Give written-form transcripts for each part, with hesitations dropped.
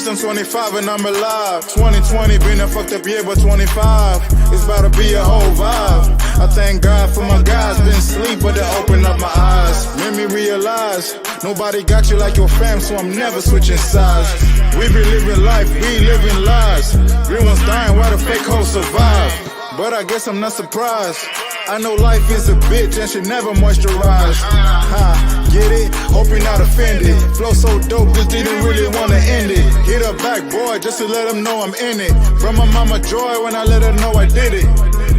since I'm 25 and I'm alive. 2020 been a fucked up year, but 25 it's about to be a whole vibe. I thank God for my guys, been asleep, but they open up my eyes. Made me realize nobody got you like your fam, so I'm never switching sides. We be living life, we living lies. Real ones dying while the fake hoes survive. But I guess I'm not surprised. I know life is a bitch and should never moisturize. Ha, get it? Hope you're not offended. Flow so dope, just didn't really wanna end it. Hit her back, boy, just to let them know I'm in it. Brought my mama joy when I let her know I did it.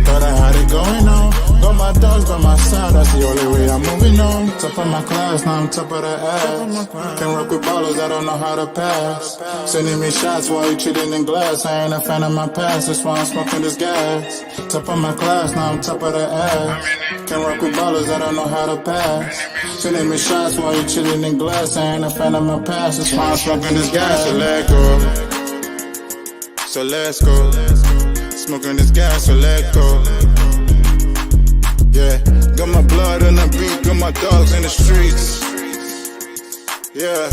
Thought I had it going on. Got my dogs by my side, that's the only way I'm moving on. Top of my class, now I'm top of the ass. Can rock with ballers, I don't know how to pass. Sending me shots while you chilling in glass. I ain't a fan of my past, that's why I'm smoking this gas. Top of my class, now I'm top of the ass. Can rock with ballers, I don't know how to pass. Sending me shots while you chilling in glass. I ain't a fan of my past, that's why I'm smoking this gas. So let go, so let's go. Smoking this gas, so let go. Yeah, got my blood on the beat, got my dogs in the streets. Yeah,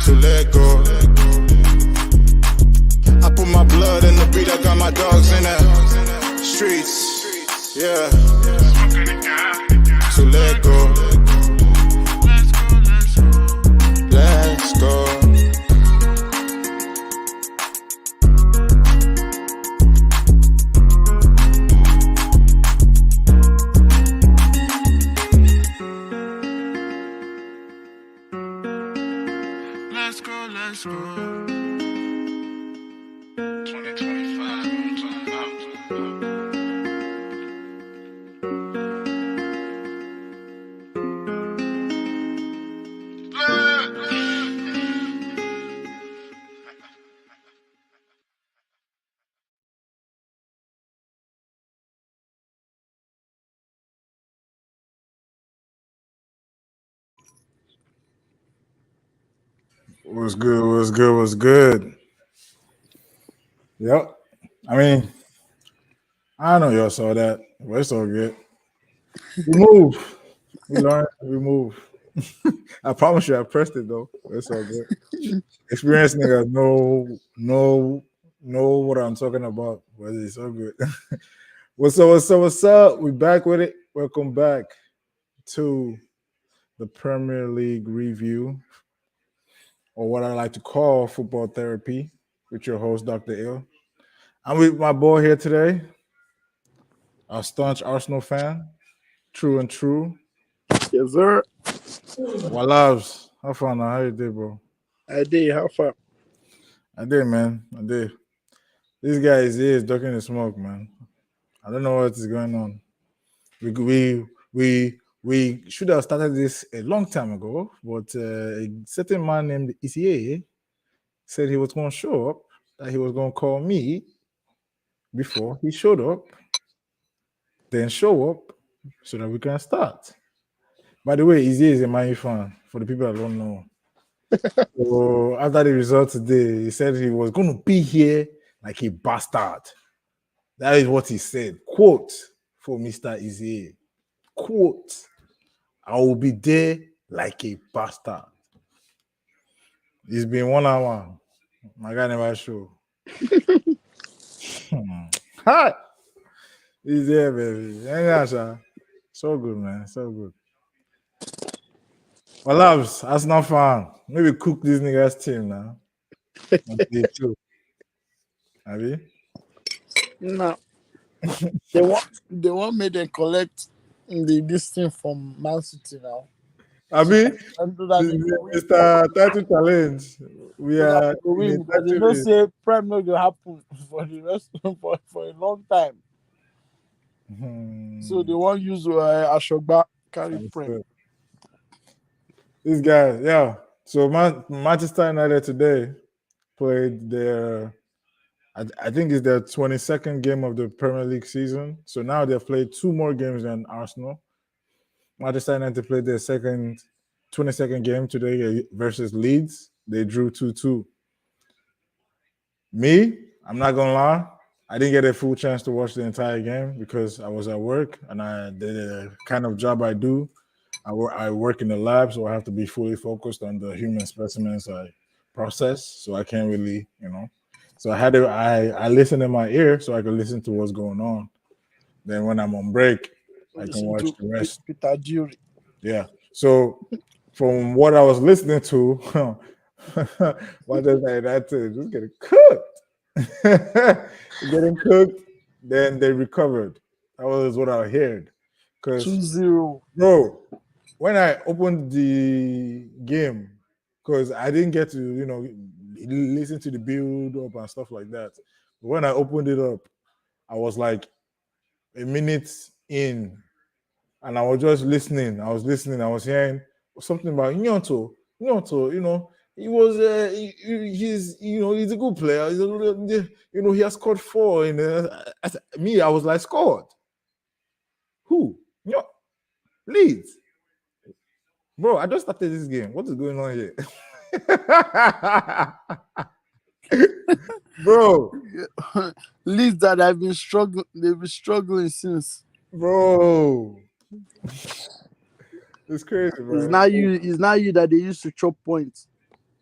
so let go. I put my blood in the beat, I got my dogs in the streets. Yeah, so let go. Let's go. Let's go. 2025. What's good? What's good? What's good? Yep. I mean, I know y'all saw that, but it's all good. We move. We learn. We move. I promise you, I pressed it though. It's all good. Experienced niggas know what I'm talking about, but it's all good. What's up? What's up? What's up? We back with it. Welcome back to the Premier League review, or what I like to call football therapy, with your host, Dr. Ill. I'm with my boy here today, a staunch Arsenal fan, true and true. Yes, sir. Y.S.L.F.C. How far now? How you did, bro? I did. How far? I did, man. I did. This guy is ducking the smoke, man. I don't know what is going on. We should have started this a long time ago, but a certain man named U.S.A.F.C said he was going to show up, that he was going to call me before he showed up, then show up so that we can start. By the way, U.S.A.F.C is a Man U fan, for the people that don't know. So after the result today, he said he was going to be here like a bastard. That is what he said. Quote for Mr. U.S.A.F.C. Quote, I will be there like a bastard. It's been 1 hour. My guy never show. Hi. He's there, baby. Yeah, so good, man. So good. Well, loves, that's not fun. Maybe cook this nigga's team now. Have you? No. they want me to collect this thing from Man City now. Abi, Mr. Title Challenge. We are win because they don't say Prime not going to happen for the rest for a long time. So they won't use Ashogba carry Prime. These guys, yeah. So Manchester United today played their, I think it's their 22nd game of the Premier League season. So now they've played 2 more games than Arsenal. Manchester United played their 22nd game today versus Leeds. They drew 2-2. Me, I'm not going to lie, I didn't get a full chance to watch the entire game because I was at work, and the kind of job I do, I work in the lab, so I have to be fully focused on the human specimens I process, so I can't really, So I listen in my ear so I can listen to what's going on. Then when I'm on break, I can Listen watch to the rest. Peter Jury. Yeah. So from what I was listening to, Manchester United just getting cooked. Getting cooked. Then they recovered. That was what I heard. Because 2-0. bro, when I opened the game, because I didn't get to, listen to the build up and stuff like that. But when I opened it up, I was like a minute in, and I was just listening. I was listening. I was hearing something about Nyonto. Nyonto, he was he's a good player. He has scored 4 in me. I was like, scored. Who? Leeds. Bro, I just started this game. What is going on here? Bro. Leeds that I've been struggling, they've been struggling since. Bro. It's crazy, bro. It's not you that they used to chop points.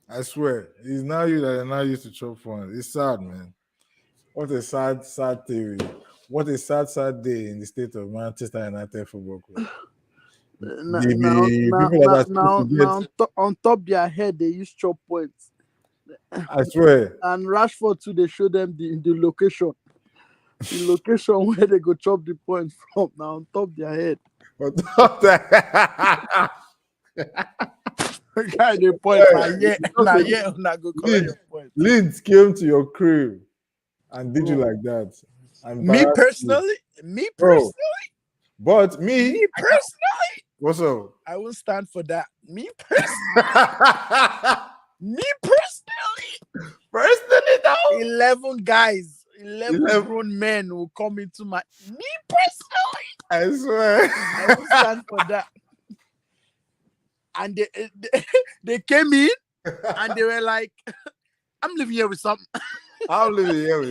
I swear. It's not you that are not used to chop points. It's sad, man. What a sad, sad theory. What a sad, sad day in the state of Manchester United Football Club. People that are supposed to get, on top their head, they use chop points. I swear. And Rashford too, they show them the location. The location where they go chop the points from. Now on top their head. On top that. Guy, they point not go collect your point. Leeds came to your crib and did you like that? Me personally, but me personally, what's up? I won't stand for that. Me personally. Me personally, though. 11 guys, 11 grown men will come into my. Me personally, I swear, I won't stand for that. And they came in and they were like, "I'm living here with something. I'm living here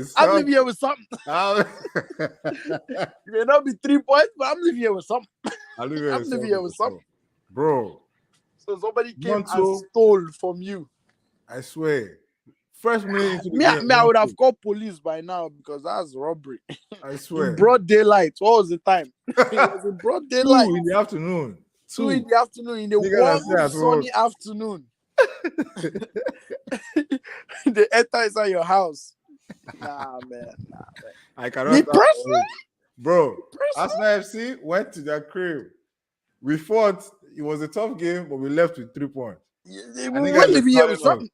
with something. It may not be 3 points, but I'm living here with something. I'm living here with something, bro." So somebody came and stole from you. I swear. First minute into the game, I would have called police by now because that's robbery. I swear. In broad daylight. What was the time? It was in broad daylight. 2 in the afternoon. 2 in the afternoon. In the warm, sunny afternoon. They enter inside your house. Nah, man. I cannot. Me personally? Bro, Arsenal FC went to their crib. We fought. It was a tough game, but we left with 3 points. We're living here with something.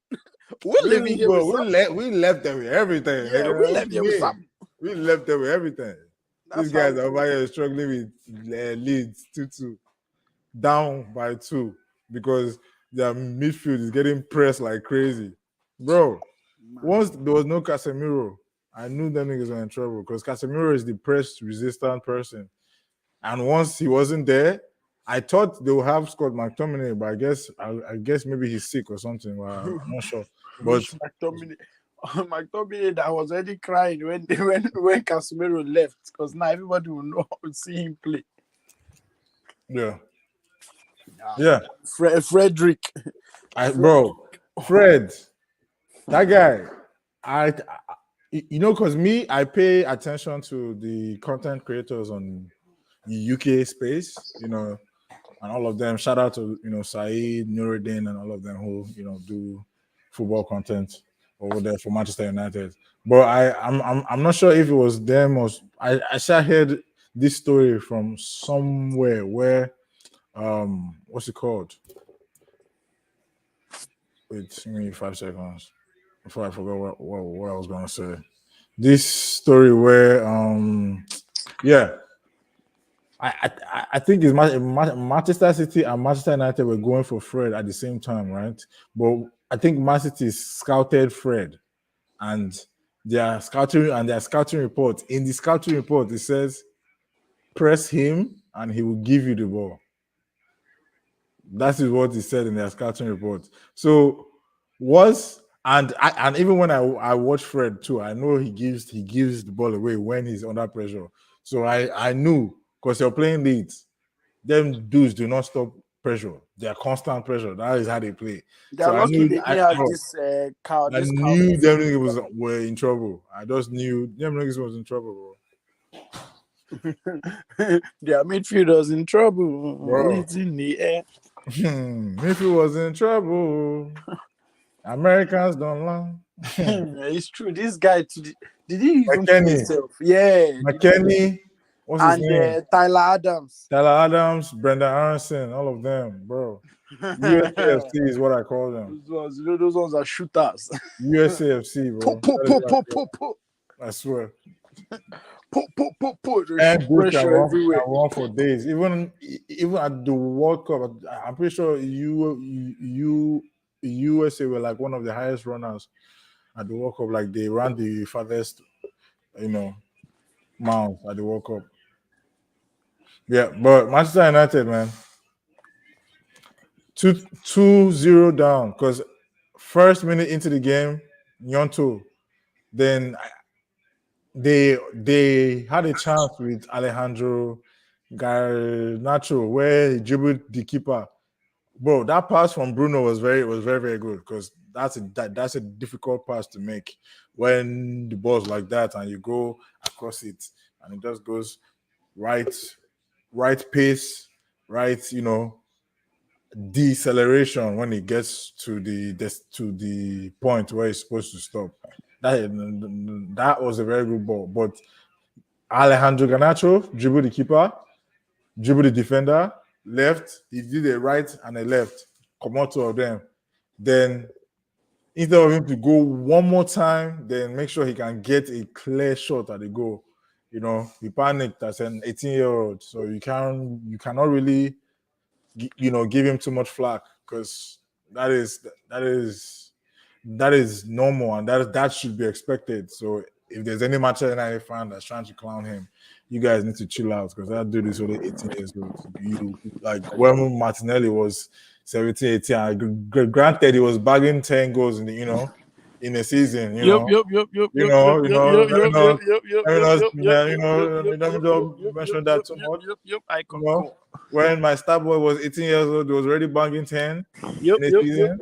We're living here with something. We left them with everything. Yeah, we left here with something. We left them with everything. These guys are over here struggling with Leeds 2-2. Down by 2 because their midfield is getting pressed like crazy. Bro, once there was no Casemiro, I knew them niggas were in trouble because Casemiro is the press resistant person. And once he wasn't there, I thought they would have Scott McTominay, but I guess maybe he's sick or something. Well, I'm not sure. But McTominay that was already crying when Casemiro left because now everybody will see him play. Yeah. Frederick. Fred, that guy. Because I pay attention to the content creators on the UK space, and all of them. Shout out to Saeed, Nuruddin, and all of them who do football content over there for Manchester United. But I'm not sure if it was them or I heard this story from somewhere where what's it called? Wait, give me 5 seconds before I forgot what I was gonna say. This story where I think it's Manchester City and Manchester United were going for Fred at the same time, right? But I think Man City scouted Fred, and their scouting report. In the scouting report, it says, "Press him, and he will give you the ball." That is what he said in their scouting report. So and even when I watch Fred too, I know he gives the ball away when he's under pressure. So I knew because you're playing Leeds, them dudes do not stop pressure. They are constant pressure. That is how they play. They So are I lucky knew they I, didn't have bro, this cow. I This cow. knew them niggas were in trouble. I just knew them niggas was in trouble, Their midfielders in trouble. bro. It's in the air. Mayfield was in trouble. Americans don't lie. It's true. This guy, did he even play McKenny, himself? Yeah. McKenny, what's his And name? Tyler Adams. Tyler Adams, Brendan Aronson, all of them, bro. U.S.A.F.C is what I call them. Those ones are shooters. U.S.A.F.C, Po, bro. po, That is po, what po, I call po, po. them. I swear. Po, po, po, po. They And shoot this pressure everywhere. can run for days. Even at the World Cup, I'm pretty sure USA were like one of the highest runners at the World Cup. Like they ran the farthest, you know, miles at the World Cup. Yeah, but Manchester United, man, 2-0 down because first minute into the game, Nyonto, then they had a chance with Alejandro Garnacho where he dribbled the keeper. Bro, that pass from Bruno was very good because that's a difficult pass to make when the ball's like that and you go across it and it just goes right pace, right, deceleration when it gets to the point where it's supposed to stop. That was a very good ball. But Alejandro Garnacho dribbled the keeper, dribbled the defender, left. He did a right and a left. Come out two of them. Then instead of him to go one more time, then make sure he can get a clear shot at the goal. He panicked as an 18-year-old, so you cannot really give him too much flack because that is normal and that should be expected. So if there's any Manchester United fan that's trying to clown him, you guys need to chill out because that dude is only 18 years old. You like when Martinelli was 17, 18. Granted, he was bagging 10 goals in a season. Yup. Let me not mention that too much. I concur. When my star boy was 18 years old, he was already banging 10 in a season.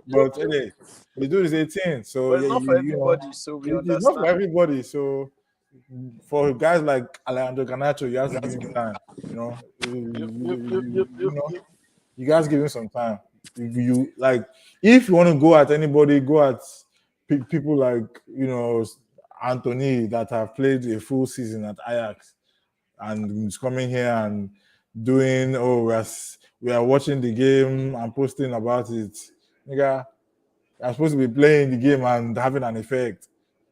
But anyway, the dude is 18, so But it's yeah, not for everybody, so we it's not for understand. everybody. So for guys like Alejandro Garnacho, you have to give him time. You guys give him some time. You like if you want to go at anybody, go at people like Anthony that have played a full season at Ajax and is coming here and doing we are watching the game and posting about it. Nigga, you're supposed to be playing the game and having an effect.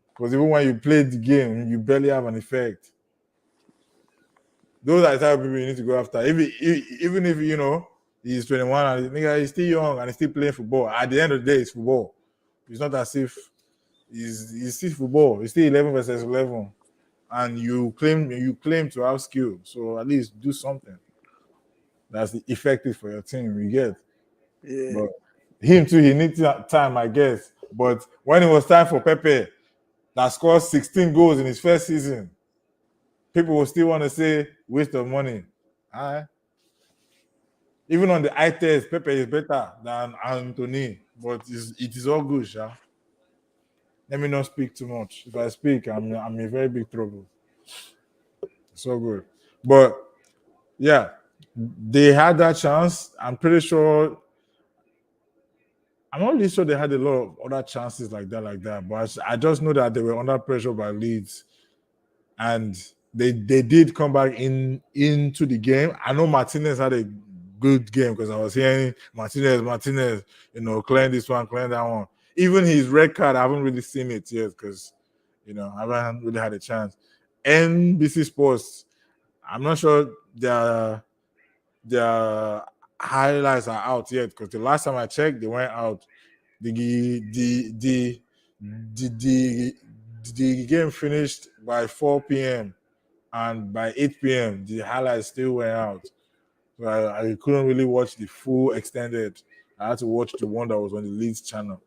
Because even when you play the game, you barely have an effect. Those are the type of people you need to go after. Even if he's 21 and nigga, he's still young and he's still playing football. At the end of the day, it's football. It's not as if he's still football. It's still 11 versus 11. And you claim to have skill, so at least do something that's effective for your team. You get, Yeah. but him too, he needs time, I guess. But when it was time for Pepe, that scored 16 goals in his first season, people will still want to say waste of money. All right. Even on the eye test, Pepe is better than Anthony, but it is all good, Sha. Let me not speak too much. If I speak, I'm in very big trouble. So good. But yeah, they had that chance. I'm not really sure they had a lot of other chances like that. But I just know that they were under pressure by Leeds. And they did come back into the game. I know Martinez had a good game because I was hearing Martinez, clearing this one, clearing that one. Even his red card, I haven't really seen it yet because, I haven't really had a chance. NBC Sports, I'm not sure their highlights are out yet because the last time I checked, they weren't out. The game finished by 4 p.m. and by 8 p.m. the highlights still went out. So I couldn't really watch the full extended. I had to watch the one that was on the Leeds channel.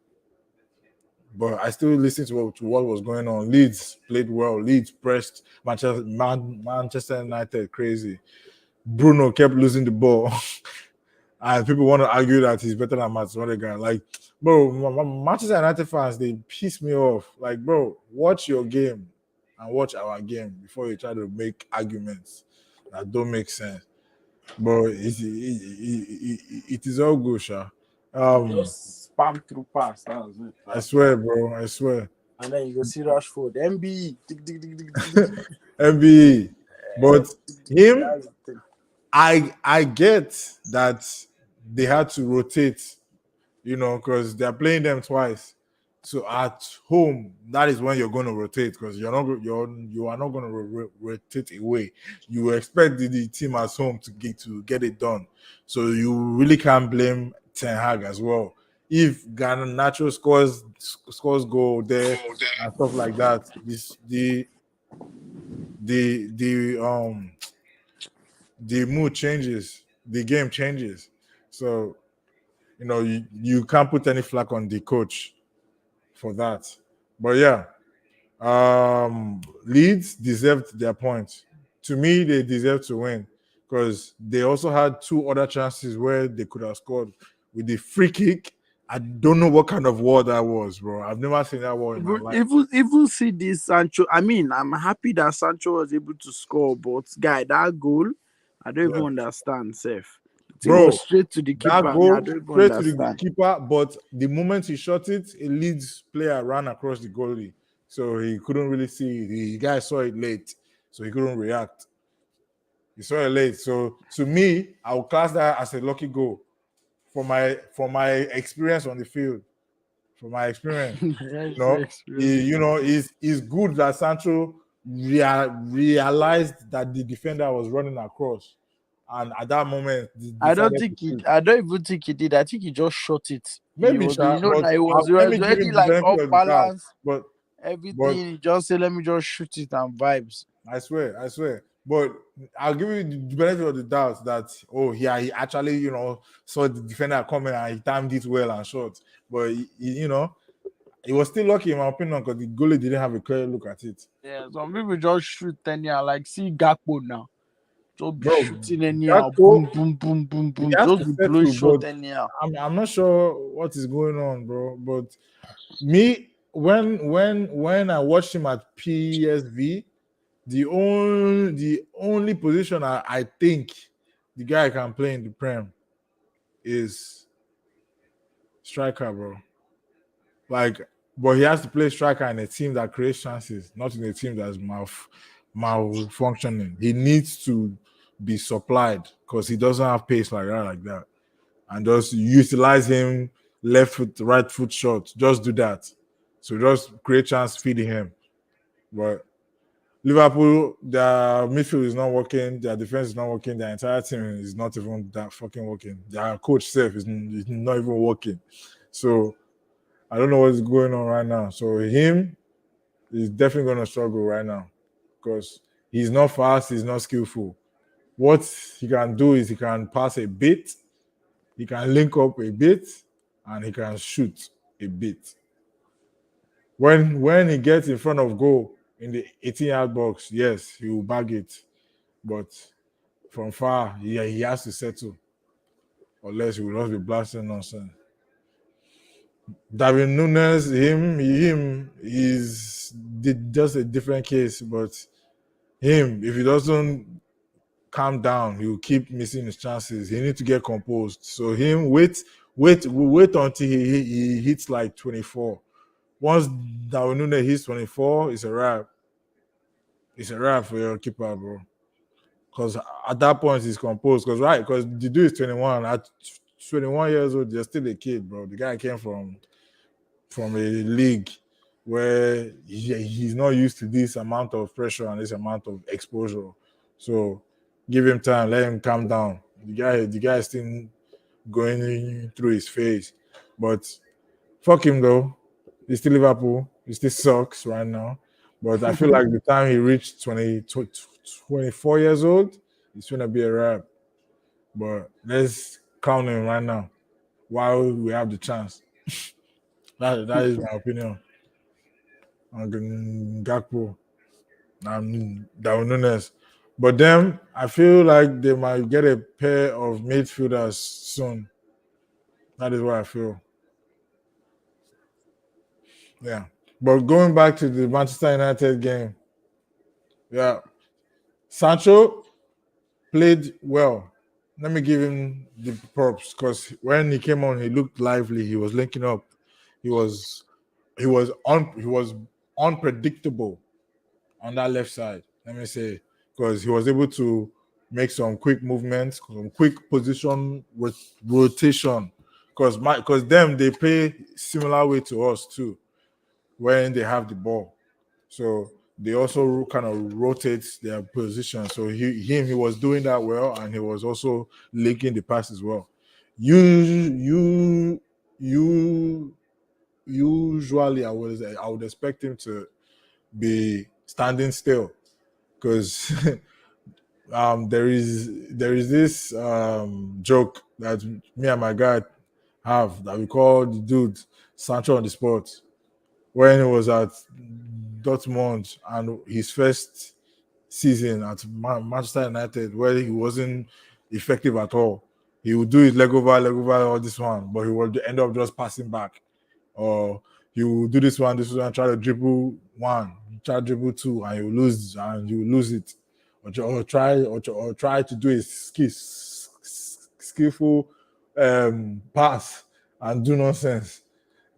But I still listened to what was going on. Leeds played well. Leeds pressed Manchester United crazy. Bruno kept losing the ball. And people want to argue that he's better than Matt Odegaard. Like, bro, Manchester United fans, they piss me off. Like, bro, watch your game and watch our game before you try to make arguments that don't make sense. But it is all good, Sha. Just spam through pass. That was it. I swear, bro. I swear. And then you go see Rashford, MB, tick, tick, tick, tick, tick, tick, tick. NBA. But him, That's the thing. I get that they had to rotate, because they're playing them twice. So at home, that is when you're going to rotate because you are not going to rotate away. You expect the team at home to get it done. So you really can't blame Ten Hag as well. If Garnacho scores goal there and stuff like that, the the mood changes, the game changes. So you can't put any flack on the coach for that. But yeah, Leeds deserved their points. To me, they deserve to win because they also had two other chances where they could have scored with the free kick. I don't know what kind of war that was, bro. I've never seen that war in my life. Even see this Sancho. I mean, I'm happy that Sancho was able to score, but guy, that goal, I don't even understand, Seth. It Bro, was straight to the keeper. That I goal don't even straight to the understand. keeper, but the moment he shot it, a Leeds player ran across the goalie, so he couldn't really see it. The guy saw it late, so he couldn't react. He saw it late, so to me, I would class that as a lucky goal for my experience on the field. From my experience, it's good that Sancho realized that the defender was running across, and at that moment, I don't decided think to shoot. I don't even think he did. I think he just shot it. He Maybe, was, sha, but that he was let me give already him the like benefit off of the doubt. balance, But everything. He just said, "Let me just shoot it," and vibes. I swear. But I'll give you the benefit of the doubt that he actually saw the defender coming and he timed it well and shot. But he was still lucky in my opinion because the goalie didn't have a clear look at it. Yeah, some people just shoot anyhow. Like see Gakpo now, just be Bro, shooting anyhow. Gakpo, Boom, boom, boom, boom, he boom. has Just to be blowing settle, shot but anyhow. I'm not sure what is going on, bro. But me, when I watched him at PSV, the only position I think the guy can play in the Prem is striker, bro. Like, but he has to play striker in a team that creates chances, not in a team that's malfunctioning. He needs to be supplied because he doesn't have pace like that. And just utilize him left foot, right foot shot. Just do that. So just create chance feeding him. But Liverpool, their midfield is not working, their defense is not working, their entire team is not even that fucking working. Their coach self is not even working. So I don't know what's going on right now. So him is definitely going to struggle right now because he's not fast, he's not skillful. What he can do is he can pass a bit, he can link up a bit, and he can shoot a bit. When he gets in front of goal in the 18-yard box, yes, he will bag it. But from far, he has to settle. Unless he will just be blasting nonsense. David Nunes, him is just a different case. But him, if he doesn't calm down, he will keep missing his chances. He needs to get composed. So him, wait until he hits like 24. Once Darwin Nunes hits 24, it's a wrap. It's a wrap for your keeper, bro. Because at that point, he's composed. Because the dude is 21. At 21 years old, you're still a kid, bro. The guy came from a league where he's not used to this amount of pressure and this amount of exposure. So give him time, let him calm down. The guy is still going through his phase. But fuck him though. He's still Liverpool. He still sucks right now. But I feel like the time he reached 24 years old, it's going to be a wrap. But let's crown him right now while we have the chance. That is my opinion on Gakpo and Darwin Nunes. But then I feel like they might get a pair of midfielders soon. That is what I feel. Yeah. But going back to the Manchester United game, yeah, Sancho played well. Let me give him the props because when he came on, he looked lively. He was linking up. He was he was unpredictable on that left side. Let me say because he was able to make some quick movements, some quick position with rotation. Because them they play similar way to us too when they have the ball. So they also kind of rotate their position. So he was doing that well, and he was also linking the pass as well. You usually I would expect him to be standing still because there is this joke that me and my guy have that we call the dude Sancho on the spot when he was at Dortmund and his first season at Manchester United where he wasn't effective at all. He would do his leg over, all this one, but he would end up just passing back. Or he will do this one, try to dribble one, try to dribble two, and you lose it. Or try to do a skillful pass and do nonsense.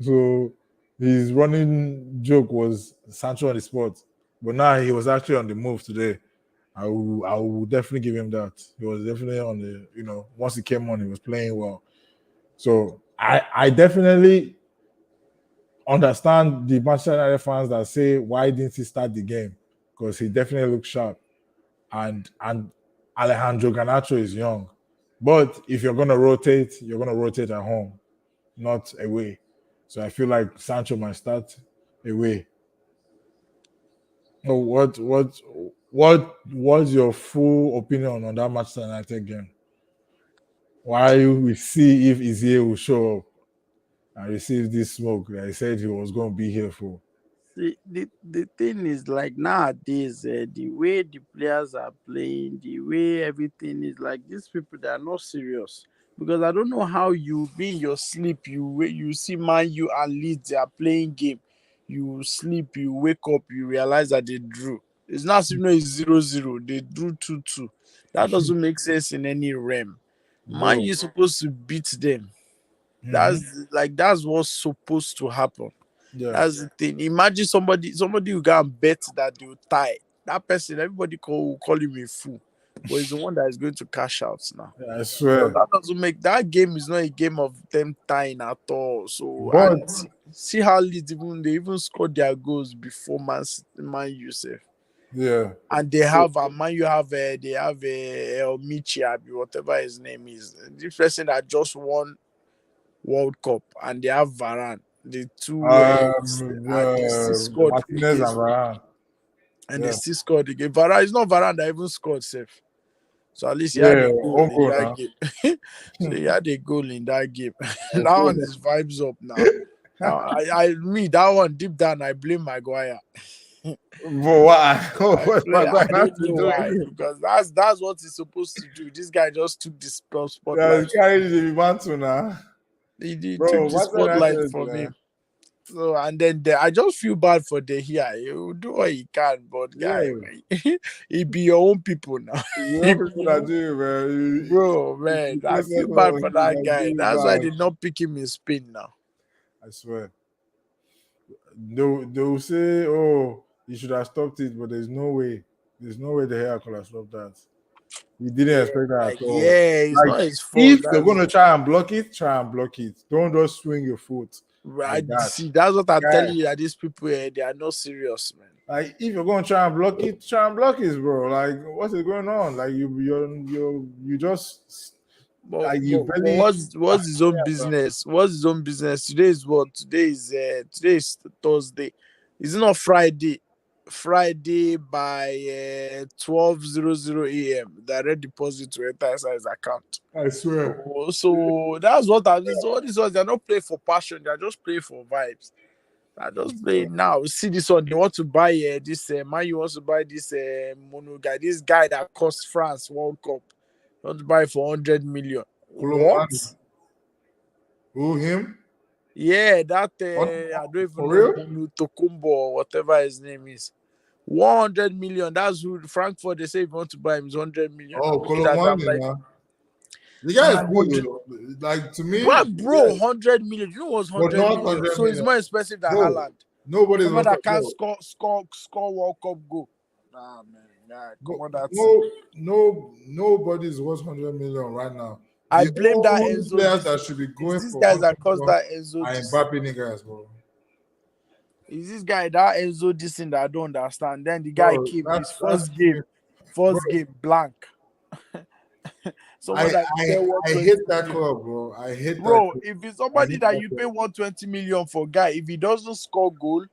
So his running joke was Sancho on the spot. But now he was actually on the move today. I will definitely give him that. He was definitely on the, once he came on, he was playing well. So I definitely understand the Manchester United fans that say, why didn't he start the game? Because he definitely looked sharp. And Alejandro Garnacho is young. But if you're gonna rotate, you're gonna rotate at home, not away. So I feel like Sancho might start away. So what's your full opinion on that Manchester United game? Why we see if Izie will show up and receive this smoke that he said he was going to be here for? See, the thing is like nowadays, the way the players are playing, the way everything is like these people they are not serious. Because I don't know how you be in your sleep, you see Man U and Leeds they are playing game, you sleep, you wake up, you realize that they drew. It's not as if no it's 0-0, they drew 2-2. That doesn't make sense in any realm. Man Bro. U is supposed to beat them. Mm-hmm. That's what's supposed to happen. Yeah. That's the thing. Imagine somebody who go and bet that they will tie. That person, everybody will call him a fool. But he's the one that is going to cash out now. Yeah, I Because swear. that doesn't make that game is not a game of them tying at all. So But and see how Leeds they even scored their goals before Man U. yeah. And they So have a Man U have they have a El Michi, whatever his name is. The person that just won World Cup, and they have Varane. The two and they still scored Martinez and against, Varane. and they Yeah. still scored again. Varane is not Varane that even scored safe. So at least he had Yeah. a goal Home in goal that now. game. So he had a goal in that game. I That swear. one is vibes up now. Now that one deep down I blame Maguire. But why? What's I Maguire have don't to know do why, it? because that's what he's supposed to do. This guy just took the Yeah, spotlight. carry the mantle now. He took Bro, the what's spotlight United, from man? him. So and then I just feel bad for the here. You do what you can, but guy, Yeah. he be your own people now. You He know be people that do it, man. bro, You man, I just feel let bad someone for keep that like guy. do it That's why bad. they not pick him in Spain now. I swear. They'll say, oh, you should have stopped it, but there's no way. There's no way the hair could have stopped that. We didn't Yeah, expect that like at all. yeah, it's Like, not his fault. if you're That's gonna try and block it, try and block it. Don't just swing your foot I like that. see. That's what I'm Guy, telling you. That these people they are not serious, man. like if you're gonna try and block it, try and block it, bro. Like what is going on? Like you just like you But barely what's his own business? What's his own business? Today is what? Today is Thursday. Is it not Friday? Friday by 12:00 a.m. Direct deposit to enter inside his account. I swear. So that's what I this all these ones they're not playing for passion, they're just playing for vibes. I just play now. See this one. They want to buy this man. You wants to buy this mono guy. This guy that cost France World Cup. You want to buy it for 100 million. What? Colomani. Who him? Yeah, that What? I don't even For know real? Monu Tokumbo or whatever his name is. 100 million. That's who Frankfurt. They say if you want to buy him, it's 100 million. I'm Oh, looking at. I'm Colomani like, now. The guy I'm is like good 100. though. Like to me, What, bro? yeah, 100 million. You know what's but 100 not million? 100 So it's million. more expensive than No, Haaland. nobody's Someone worth that can't no. score World Cup goal. Nah, man. Nah, come on, that's Nobody's worth 100 million right now. I The blame that only Enzo. players that should be It's going these for guys 100 that caused million that Enzo. are Mbappe niggas, bro. Is this guy that Enzo this thing that I don't understand? Then the guy Bro, came his that's bro. first game blank. I Someone that you I pay I 120 hate that million. club, bro. I hate that Bro, club. if it's I somebody hate that that you club. pay 120 million for, guy, if he doesn't score goal,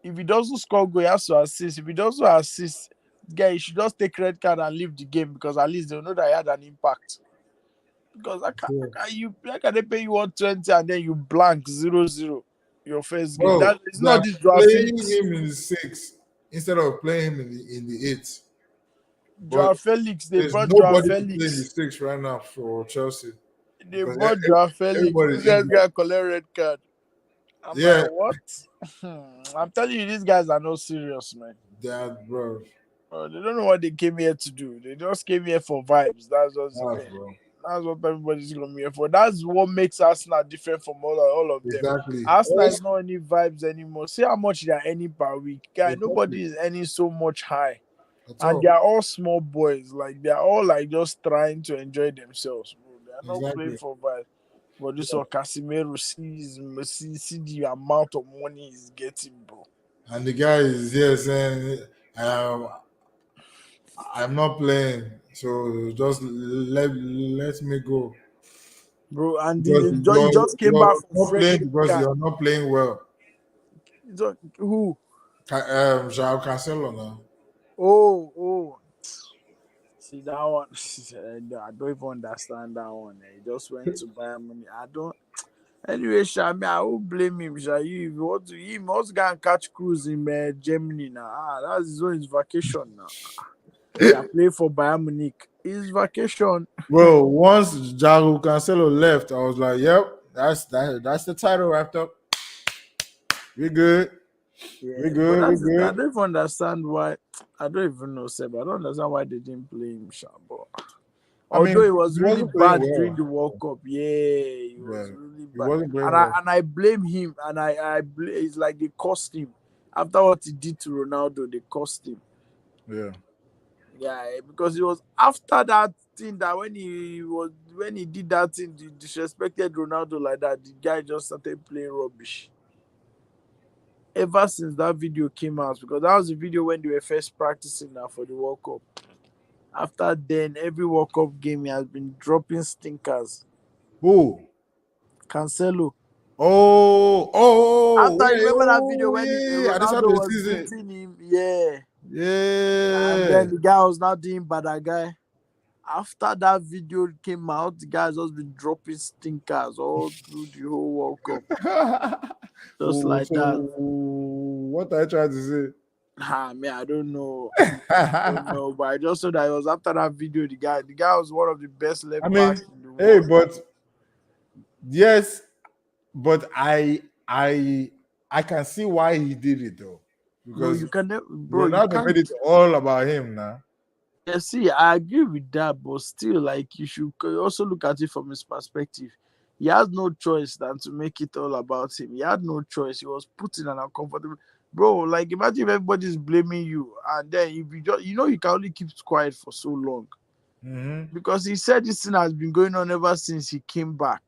if he doesn't score goal, he has to assist. If he doesn't assist, guy, he should just take red card and leave the game because at least they'll know that he had an impact. Because how can they pay you 120 and then you blank 0-0 your first game? Bro, That it's they are not this Joao playing Felix. him in the 6 instead of playing him in the 8. But Joao Felix, they there's brought Joao nobody to play in the Felix. 6 right now for Chelsea They because brought Joao Felix. This everybody's guy's injured. got collect red card. I'm like, Yeah, what? I'm telling you, these guys are not serious, man. that bro. They don't know what they came here to do. They just came here for vibes. That's just the That's thing. bro. That's what everybody's coming here for. That's what makes Arsenal different from all of them. Exactly. Arsenal is not any vibes anymore. See how much they are earning per week. Guy, Exactly. nobody is earning so much high. At And all. they are all small boys. Like they are all like just trying to enjoy themselves, bro. They are not playing Exactly. for vibes. But this one, Casemiro see the amount of money he's getting, bro. And the guy is here saying, um, I'm not playing, so just let me go. Bro, and Because he just came back you're from not fresh playing red because card. you're not playing well. Who? João Cancelo now. Oh. See that one? I don't even understand that one. He just went to Bayern Munich. I don't. Anyway, Shami, I will blame him. Sha. You, if you want to, he must go and catch cruise in Germany now. That's his vacation now. Yeah, play for Bayern Munich. His vacation. Bro, once João Cancelo left, I was like, "Yep, that's the title wrapped up. We good. Yeah, We but good. We that's I good." don't even understand why. I don't even know, Seb. I don't understand why they didn't play him, Sha. But I mean, although it he was really wasn't playing bad during well. the World Cup, yeah, it was Yeah, really he bad. wasn't playing And well. I blame him, and it's like they cost him after what he did to Ronaldo. They cost him, Yeah. yeah, because it was after that thing that when he did that thing, he disrespected Ronaldo like that. The guy just started playing rubbish. Ever since that video came out, because that was the video when they were first practicing now for the World Cup. After then, every World Cup game he has been dropping stinkers. Who? Cancelo. After you remember that video when Yeah. At the start Ronaldo of the was season. beating him, yeah, and Yeah. then the guy was not doing bad. That guy. After that video came out, the guy's just been dropping stinkers all through the whole World Cup, just like So that. what I tried to say? Man, I don't know. Don't know, but I just saw that it was after that video. The guy was one of the best left I mean, backs in the hey, world. but yes, but I can see why he did it though, Bro, because you Ronaldo can't. made it all about him now. Yeah, see, I agree with that, but still, like, you should also look at it from his perspective. He has no choice than to make it all about him. He had no choice. He was put in an uncomfortable. Bro, like, imagine if everybody's blaming you, and then if you just, you can only keep quiet for so long. Mm-hmm. Because he said this thing has been going on ever since he came back.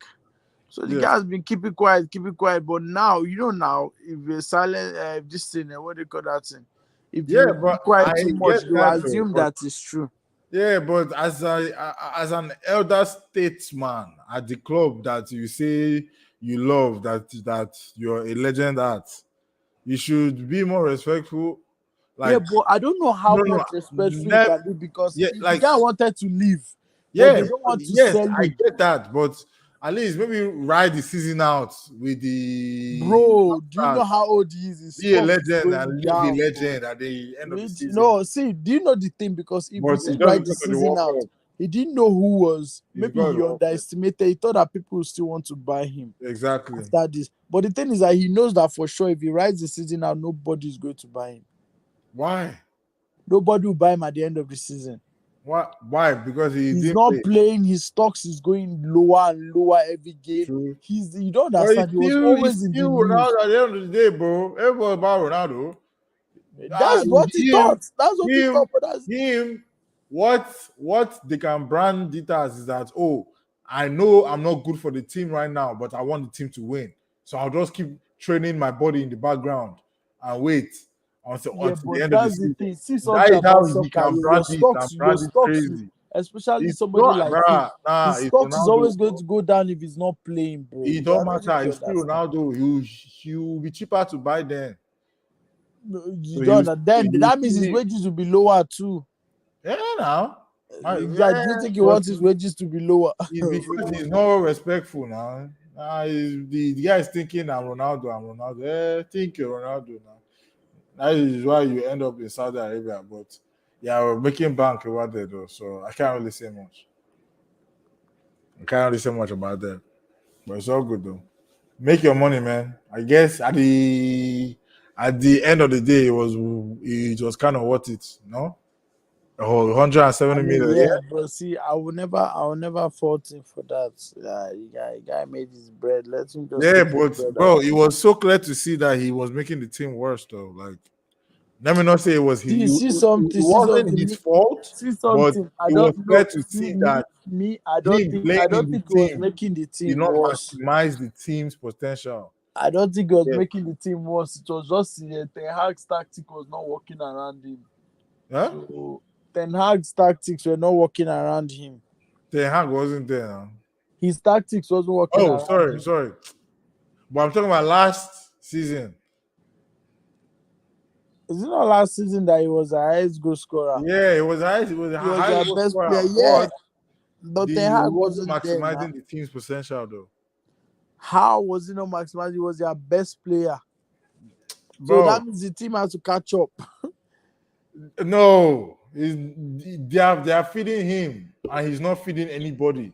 So the Yes. guy has been keeping quiet. But now, now, if you're silent, this thing, what do you call that thing? If Yeah, you but keep quiet I too much, get they will that though. assume But that it's true. yeah, but as an elder statesman at the club that you say you love, that you're a legend at, you should be more respectful. Yeah, Like, but I don't know how no, much respectful you never, can be because yeah, if the like, guy wanted to leave, but yeah, they don't want to yes, sell I him. get that, but At least maybe ride the season out with the Bro, do you stars. know how old he is? His Be a stock is legend going and leave a down, bro. legend at the end of the Which season. no, see, do you know the thing? Because if he But it's said just right the because of the season World out, Cup. he didn't know who was. It's Maybe because of he the World Cup. underestimated. He thought that people would still want to buy him Exactly. after this. But the thing is that he knows that for sure, if he rides the season out, nobody is going to buy him. Why? Nobody will buy him at the end of the season. Why? Because he He's didn't not play. playing. His stocks is going lower and lower every game. True. You don't But understand. He was always in the still news. Ronaldo at the end of the day, bro. Everybody about Ronaldo. That's what he thought. That's what he him, thought. But that's him. What they can brand it as is that, oh, I know I'm not good for the team right now, but I want the team to win. So I'll just keep training my body in the background and wait until yeah, the but end of the that's the season. thing. See That something is how about he soccer. can brand it and Your brand it stocks, crazy. especially It's somebody not, like him, nah, his it's stocks is Ronaldo. always going to go down if he's not playing, bro. It I don't don't think matter. you It's still understand. Ronaldo. He'll be cheaper to buy then. No, you So don't. Then that means his wages will be lower too. yeah, now. Do you think he But wants his wages to be lower? it's because he's not respectful now. The guy is thinking I'm Ronaldo. Think you're Ronaldo now. That is why you end up in Saudi Arabia. But yeah, we're making bank over there though, so I can't really say much. I can't really say much about that. But it's all good though. Make your money, man. I guess at the end of the day, it was kind of worth it, no? Oh, 170 I mean, million, yeah, yeah. but see, I will never fault him for that. Guy made his bread. Let him just Yeah, take his but bread. bro, it was so clear to see that he was making the team worse though. Like, let me not say it was See, it wasn't his fault, see but something. I it was don't clear know. to See see that him I playing in don't the think he was team making the did team not worse. maximize the team's potential. I don't think he was Yeah. making the team worse. It was just Ten Hag's tactic was not working around him. Huh? So Ten Hag's tactics were not working around him. Ten Hag wasn't there now. His tactics wasn't working Oh, around him. sorry. But I'm talking about last season. Is it not last season that he was the highest goal scorer? Yeah, it was high. It was a He was high their goal best scorer, player. Yeah, but but Ten he Hag wasn't wasn't there now. maximizing the team's potential though. How was he not maximized? He was their best player. So Bro, that means the team has to catch up. no, they are feeding him, and he's not feeding anybody.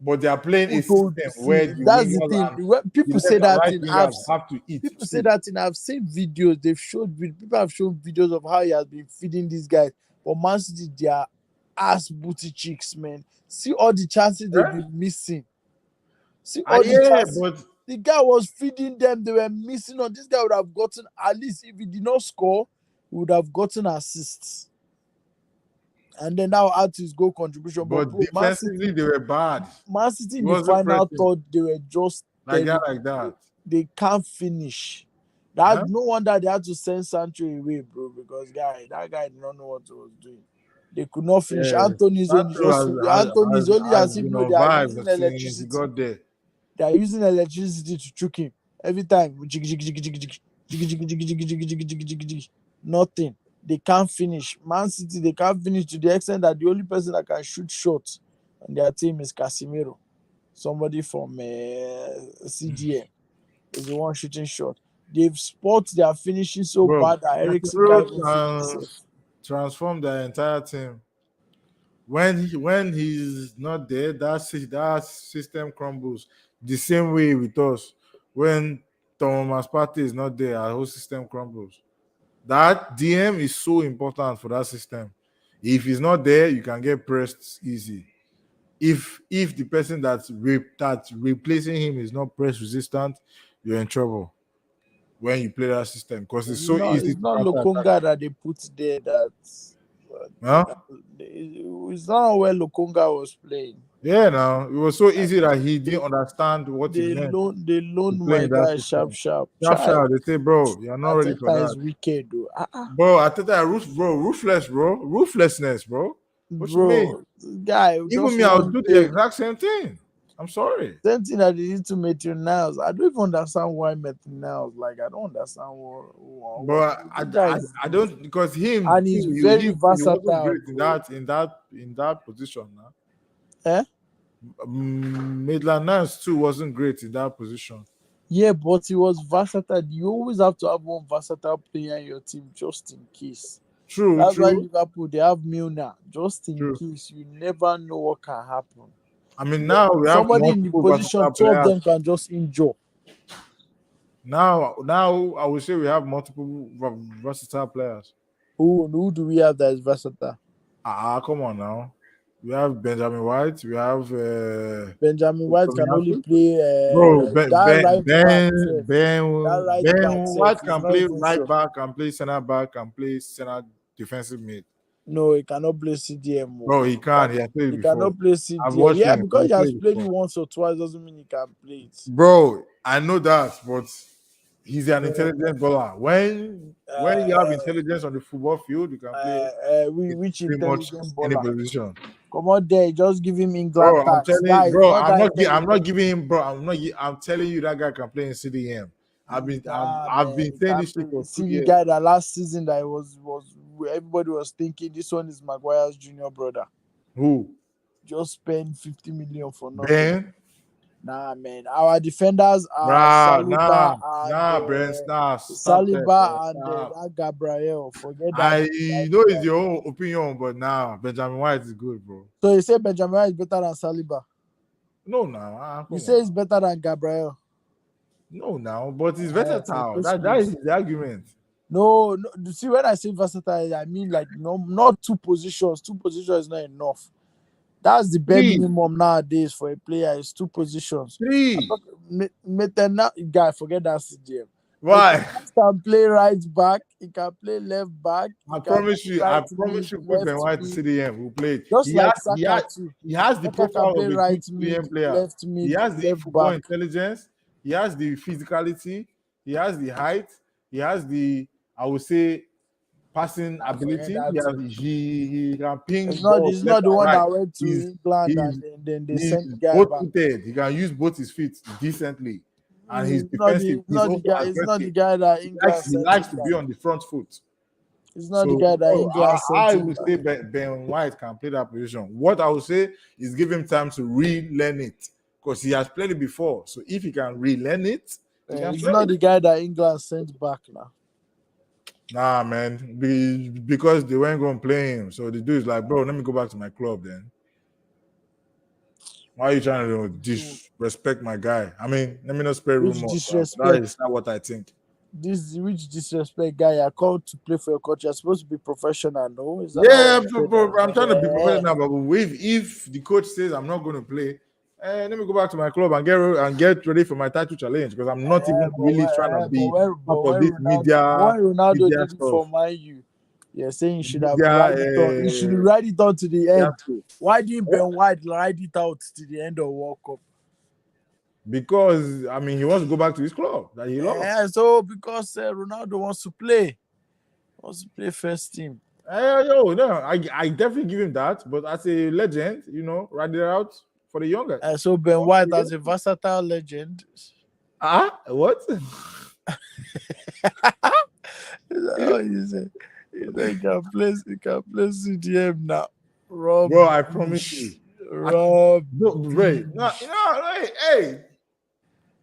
But they are playing a system where See, the that's the wingers thing. and When the people say left and that right thing, wingers have to eat people say too. that thing. I've seen videos. People have shown videos of how he has been feeding these guys. But Man City, they are ass booty cheeks, man. See all the chances they've been missing. See all the chances. But The guy was feeding them. They were missing on. This guy would have gotten, at least if he did not score, he would have gotten assists. And then now add to his goal contribution. But bro, defensively they were bad. Man City in He the wasn't final pressing third, they were just like terrible. that. They can't finish. Huh? No wonder they had to send Sancho away, bro, because that guy did not know what he was doing. They could not finish. Yeah. Anthony's only as if been no, on they are vibes using since he electricity. got there. They are using electricity to choke him every time. Nothing. They can't finish. Man City, they can't finish to the extent that the only person that can shoot shots on their team is Casemiro, somebody from CDM. Is the one shooting shot. They've spot their finishing so bad that Eriksen can't even finish. Transform the entire team. When he's not there, that system crumbles. The same way with us. When Thomas Partey is not there, our whole system crumbles. That DM is so important for that system. If he's not there, you can get pressed easy. If the person that's replacing him is not press resistant, you're in trouble when you play that system because it's so easy It's to not counter attack. Lokonga that they put there it's not where Lokonga was playing. Yeah, now it was so easy that he didn't understand what it meant. They loaned play my in that guy system. sharp. They say, bro, you're not ready for Arteta that. is wicked, though. Bro, I think that ruthlessness, bro. What you mean? Guy, Even me, I would do the exact same thing. I'm sorry. Same thing that they did to Maitland Niles. I don't even understand why Maitland Niles. Like, I don't understand what But I don't, because him and he's very he wasn't versatile, great in that position now. Eh? Maitland Niles too wasn't great in that position. Yeah, but he was versatile. You always have to have one versatile player in your team just in case. True, That's why true, Liverpool they have Milner just in true. case. You never know what can happen. I mean, now we have Somebody in the multiple position, versatile two of players. them can just injure. Now I would say we have multiple versatile players. Who do we have that is versatile? Come on now. We have Benjamin White. We have Benjamin White can only Tomiyasu. play Bro, that right back. Sef. That right Ben back White self is can not play even right sure. back, can play center back, can play center defensive mid. No, he cannot play CDM. Bro, he can. He has played He it before. cannot play I've CDM. watched Yeah, him. He because he has played it played it before. once or twice doesn't mean he can play it. Bro, I know that, but he's an No, intelligent bowler. When you have intelligence on the football field, you can play which pretty much intelligent any baller? position. Come on there, just give him England Bro, I'm tax. telling Guy you, is bro, not that I'm not intelligent. giving him, bro. I'm telling you that guy can play in CDM. Nah, I've man, been he saying can't this play. shit for two See the years. guy that last season that was everybody was thinking this one is Maguire's junior brother. Who? Just spend 50 million for nothing. Ben? Nah, man. Our defenders are Nah, Saliba and Brent, stop that, bro. Stop. that Gabriel. Forget that. I know it's your own opinion, but nah, Benjamin White is good, bro. So you say Benjamin is better than Saliba? No, now, You come say on. it's better than Gabriel? No, now, but he's So versatile. please, That is please. the argument. No. You see, when I say versatile, I mean like no, not two positions. Two positions is not enough. That's the bare Three, minimum nowadays for a player is two positions. three. Guy, forget that CDM. Why? He can play right back. He can play left back. He I can promise play you, right mid, put Ben left White to mid. CDM who played. Just like Saka too. He has the Saka can profile play of a right good mid, CDM player. left He mid, has the left football back. intelligence, he has the physicality, he has the height, he has the, I would say, passing I forget ability. that too. He can ping It's not. balls It's left not the and one right. that went to He's England he's and then they he's sent the guy both back. footed. He can use both his feet decently, and he's Not defensive. the He's not the also guy. It's not the aggressive. guy that England He sent likes him to back. be on the front foot. It's not the So guy that bro, England sent I him would back. say Ben White can play that position. What I would say is give him time to relearn it because he has played it before. So if he can relearn it, he can It's play not it. the guy that England sent back now. Nah, man, because they weren't going to play him. So the dude is like, bro, let me go back to my club then. Why are you trying to disrespect my guy? I mean, let me not spread Which rumors. That disrespect? is not what I think. Which disrespect guy? You're called to play for your country. You're supposed to be professional, no? Is that Yeah, not what I'm trying to be yeah. professional, but if the coach says I'm not going to play, let me go back to my club and get ready for my title challenge because I'm not even really trying to be part of this When Ronaldo media did it stuff. for Man U, you're saying you should have Media, ride it on. You should ride it on to the end. fiasco. Why didn't Ben White ride it out to the end of World Cup? Because I mean, he wants to go back to his club that he lost. Yeah, so because Ronaldo wants to play first team. No, I definitely give him that. But as a legend, ride it out for the younger. So Ben White as a versatile legend. What? Oh, you say he can play CDM now. Bro, I promise you. Rob. Hey.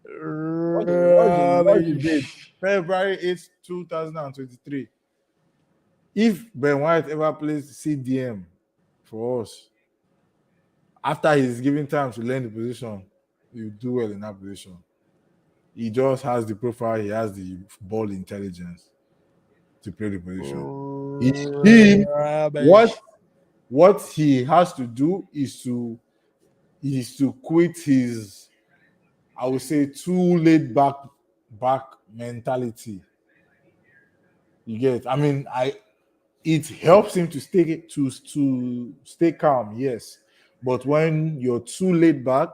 What's the date? February 8th, 2023. If Ben White ever plays CDM for us, after he's given time to learn the position, he'll do well in that position. He just has the profile, he has the ball intelligence to play the position. What he has to do is to quit his, I would say, too laid back mentality. You get? I mean, it helps him to stay calm, yes. But when you're too laid back,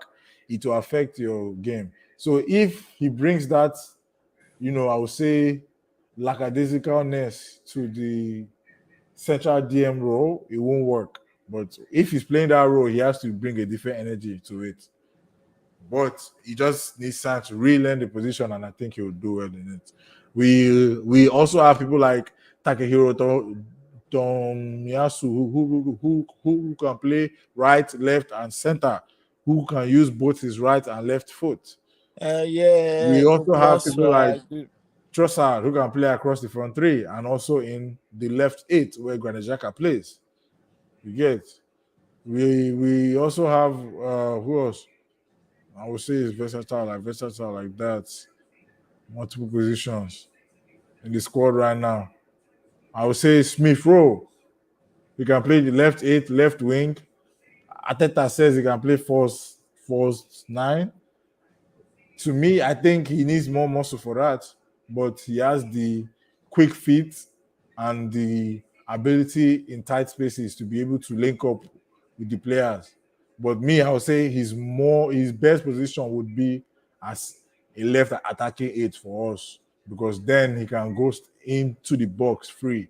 it will affect your game. So if he brings that, I would say, lackadaisicalness to the central DM role, it won't work. But if he's playing that role, he has to bring a different energy to it. But he just needs time to relearn the position, and I think he'll do well in it. We also have people like Takehiro Tomiyasu who can play right, left, and center, who can use both his right and left foot. Yeah, We also have that's people like good. Trossard who can play across the front three and also in the left eight where Granit Xhaka plays. You get. We also have who else? I would say is versatile like that. Multiple positions in the squad right now. I would say Smith Rowe. He can play the left eight, left wing. Ateta says he can play false nine. To me, I think he needs more muscle for that, but he has the quick feet and the ability in tight spaces to be able to link up with the players. But me, I would say his best position would be as a left attacking eight for us because then he can go into the box free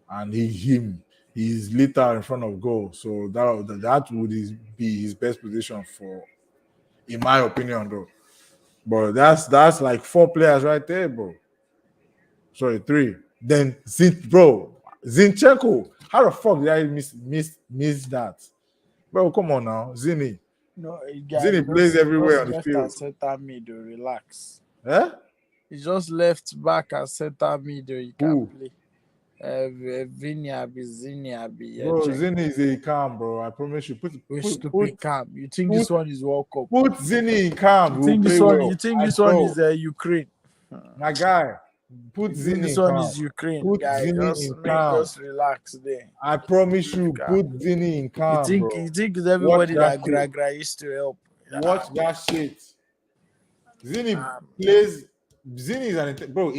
and he's lethal in front of goal. So that would be his best position for, in my opinion, though. But that's like 4 players right there, bro. Sorry, 3. Then Zinchenko. How the fuck did I miss that? Bro, come on now. No, guy, Zini plays everywhere just on the left field. and center mid. Relax. Eh? He just left back and center mid. You can Who? play. Zini Abi, Bro, check. Zini is a calm, bro. I promise you. We Put stupid camp. You think put this one is World Cup? put Zini in calm. You He will think play this one? well. You think I this one know. is Ukraine? My guy. Put You think Zini this in one calm. is Ukraine, Put guy? Zini in calm. Just relax there. I promise you, Calm. put Zini in calm, bro. You think it's Watch everybody that that shit. gra used to help? Watch that shit. Zini Um, plays. Zini is bro.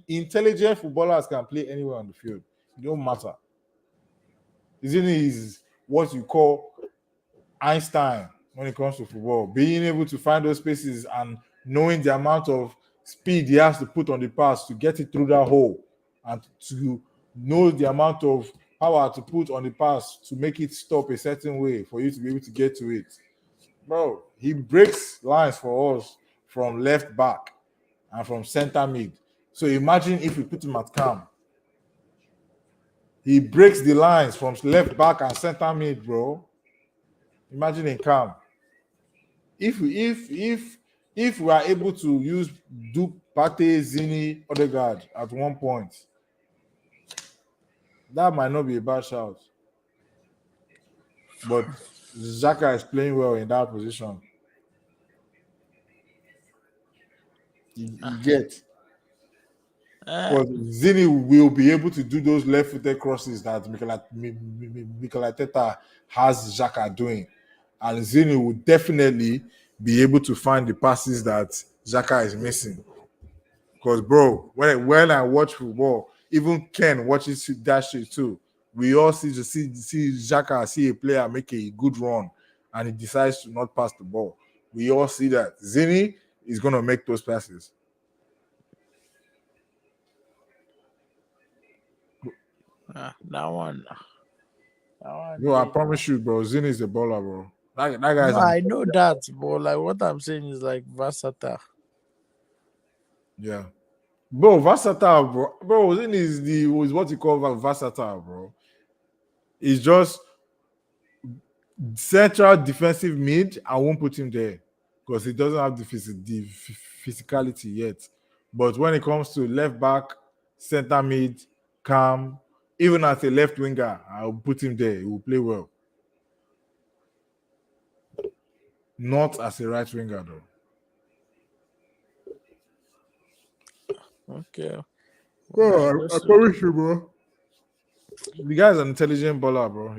Intelligent footballers can play anywhere on the field. It don't matter. Zini is what you call Einstein when it comes to football. Being able to find those spaces and knowing the amount of speed he has to put on the pass to get it through that hole, and to know the amount of power to put on the pass to make it stop a certain way for you to be able to get to it. Bro, he breaks lines for us from left back and from center mid. So imagine if we put him at cam. He breaks the lines from left back and center mid, bro. Imagine in cam. If we are able to use Pate, Zini, Odegaard at one point, that might not be a bad shout. But Xhaka is playing well in that position. You get. Because Zini will be able to do those left-footed crosses that Mikel Arteta has Xhaka doing. And Zini will definitely be able to find the passes that Xhaka is missing. Because, bro, when I watch football, even Ken watches that shit too. We all see Xhaka see a player make a good run and he decides to not pass the ball. We all see that. Zini is going to make those passes. that one. Bro, I promise you, bro. Zini is a baller, bro. That guy's No, I know that, but like what I'm saying is like versatile. Yeah. Bro, versatile, bro. Bro, Zini is what you call versatile, bro. It's just central defensive mid. I won't put him there because he doesn't have the physicality yet. But when it comes to left back, center mid, calm, even as a left winger, I'll put him there. He will play well. Not as a right winger, though. Okay. Bro, I promise you, bro. The guy's an intelligent baller, bro.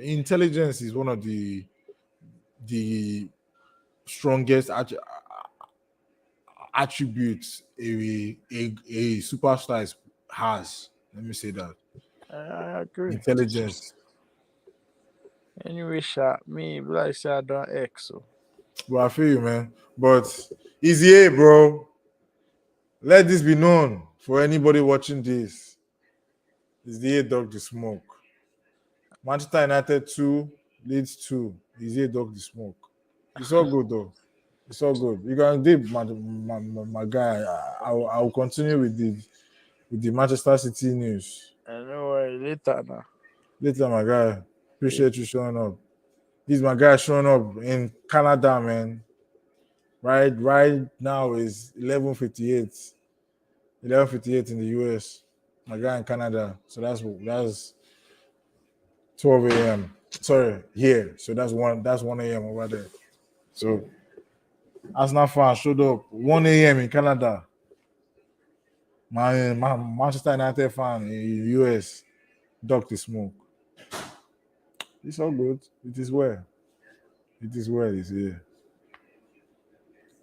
Intelligence is one of the strongest attributes a superstar has. Let me say that. I agree. Intelligence. Anyway, shot me like say I don't X so. Well, I feel you, man. But easy, here, bro. Let this be known for anybody watching this. Is the dog the smoke? Manchester United 2, Leeds 2. Is the dog the smoke? It's all good though. It's all good. You can dip, my guy. I will continue with the Manchester City news I know later now. later, my guy. Appreciate you showing up. He's my guy showing up in Canada, man. Right now is 11:58. 11:58 in the US. My guy in Canada. So that's 12 a.m. Sorry, here. So that's 1 a.m. over there. So Arsenal fan showed up 1 a.m. in Canada. My Manchester United fan in the US ducked the smoke. It's all good. It is well. It is well. It's here.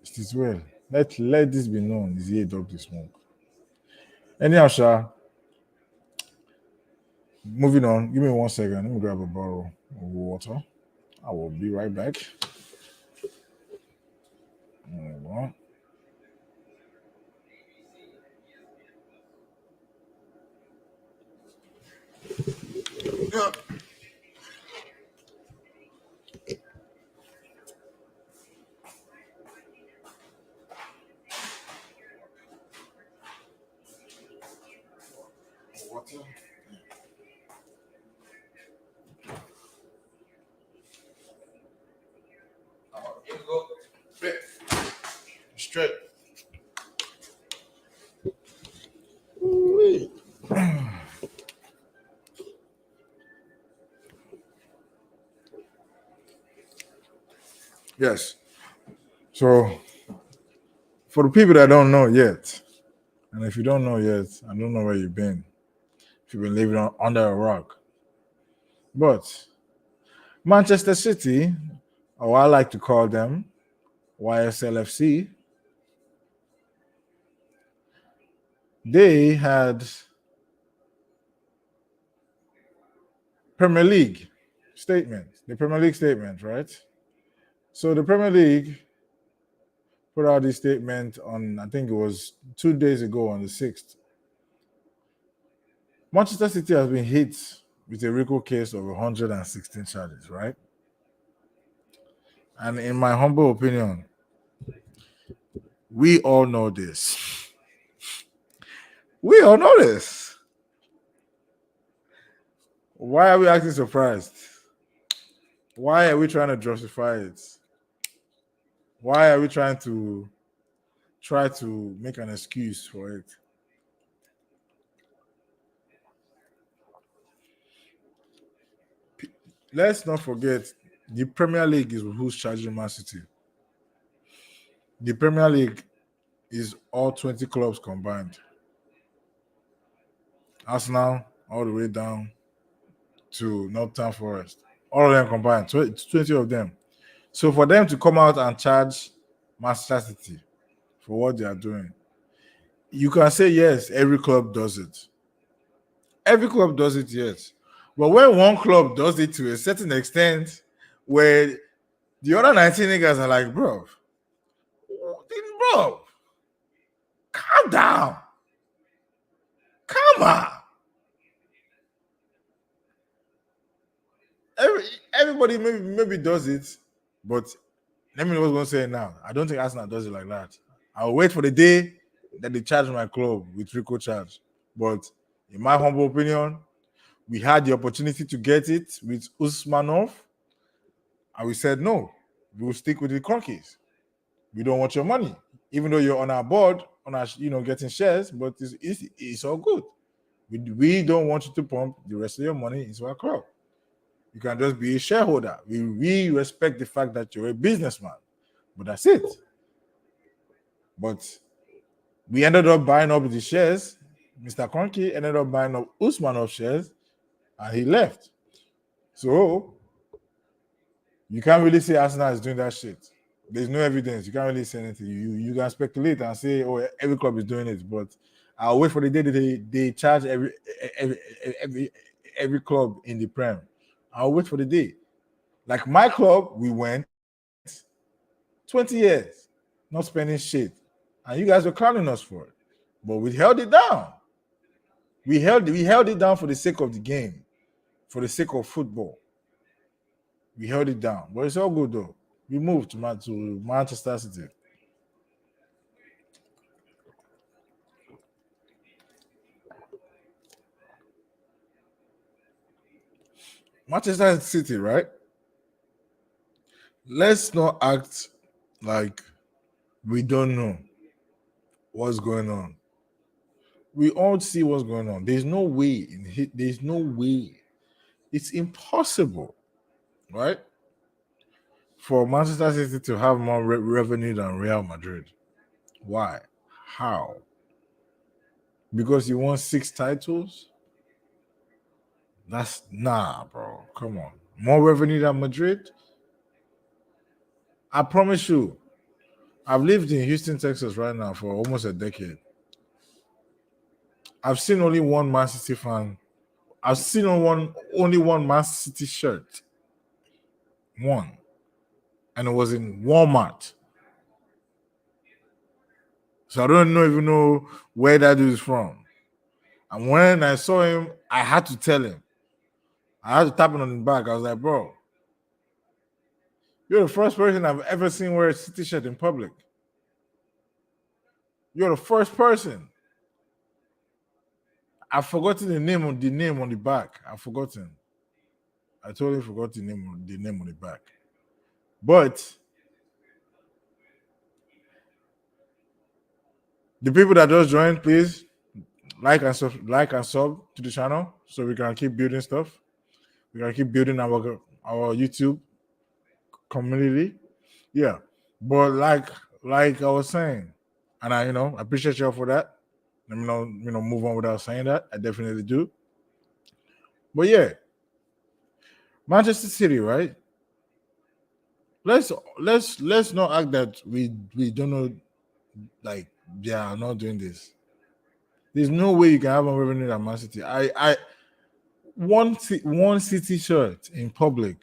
It is well. Let this be known. It's here ducked the smoke. Anyhow, Sha, moving on. Give me 1 second. Let me grab a bottle of water. I will be right back. Hold on. Water. Here we go. Straight. Ooh-wee. Yes. So, for the people that don't know yet, and if you don't know yet, I don't know where you've been. If you've been living under a rock. But Manchester City, or I like to call them Y.S.L.F.C, they had Premier League statement, the Premier League statement, right? So the Premier League put out this statement on, I think it was 2 days ago on the 6th. Manchester City has been hit with a RICO case of 116 charges, right? And in my humble opinion, we all know this. We all know this. Why are we acting surprised? Why are we trying to justify it? Why are we trying to make an excuse for it? Let's not forget the Premier League is who's charging Man City. The Premier League is all 20 clubs combined. Arsenal all the way down to Nottingham Forest. All of them combined, 20 of them. So for them to come out and charge Manchester City for what they are doing, you can say yes, every club does it. Every club does it, yes. But when one club does it to a certain extent, where the other 19 niggas are like, bro, calm down. Come on. Everybody maybe does it, but let me know what's going to say now. I don't think Arsenal does it like that. I'll wait for the day that they charge my club with RICO charge. But in my humble opinion, we had the opportunity to get it with Usmanov, and we said no. We will stick with the Conkeys. We don't want your money, even though you're on our board, on our getting shares. But it's all good. We don't want you to pump the rest of your money into our club. You can just be a shareholder. We respect the fact that you're a businessman, but that's it. But we ended up buying up the shares. Mr. Kroenke ended up buying up Usmanov shares, and he left. So you can't really say Arsenal is doing that shit. There's no evidence. You can't really say anything. You can speculate and say, oh, every club is doing it, but I'll wait for the day that they charge every club in the Prem. I'll wait for the day. Like my club, we went 20 years not spending shit, and you guys were clowning us for it, but we held it down. We held it down for the sake of the game, for the sake of football. We held it down, but it's all good though. We moved to Manchester City. Manchester City, right? let's not act like we don't know what's going on. We all see what's going on. There's no way. There's no way. It's impossible, right? For Manchester City to have more revenue than Real Madrid. Why? How? Because you won 6 titles? That's nah, bro. Come on. More revenue than Madrid? I promise you, I've lived in Houston, Texas right now for almost a decade. I've seen only one Man City fan. I've seen only one Man City shirt. One. And it was in Walmart. So I don't even know where that dude is from. And when I saw him, I had to tell him. I had to tap him on the back. I was like, bro, you're the first person I've ever seen wear a City shirt in public. You're the first person. I've forgotten the name on the back. I've forgotten. I totally forgot the name on the back. But the people that just joined, please like and sub to the channel so we can keep building stuff. We can keep building our YouTube community. Yeah. But like I was saying, and I appreciate y'all for that. Let me move on without saying that. I definitely do. But yeah, Manchester City, right? Let's not act that we don't know, like they are not doing this. There's no way you can have more revenue than Man City. One City shirt in public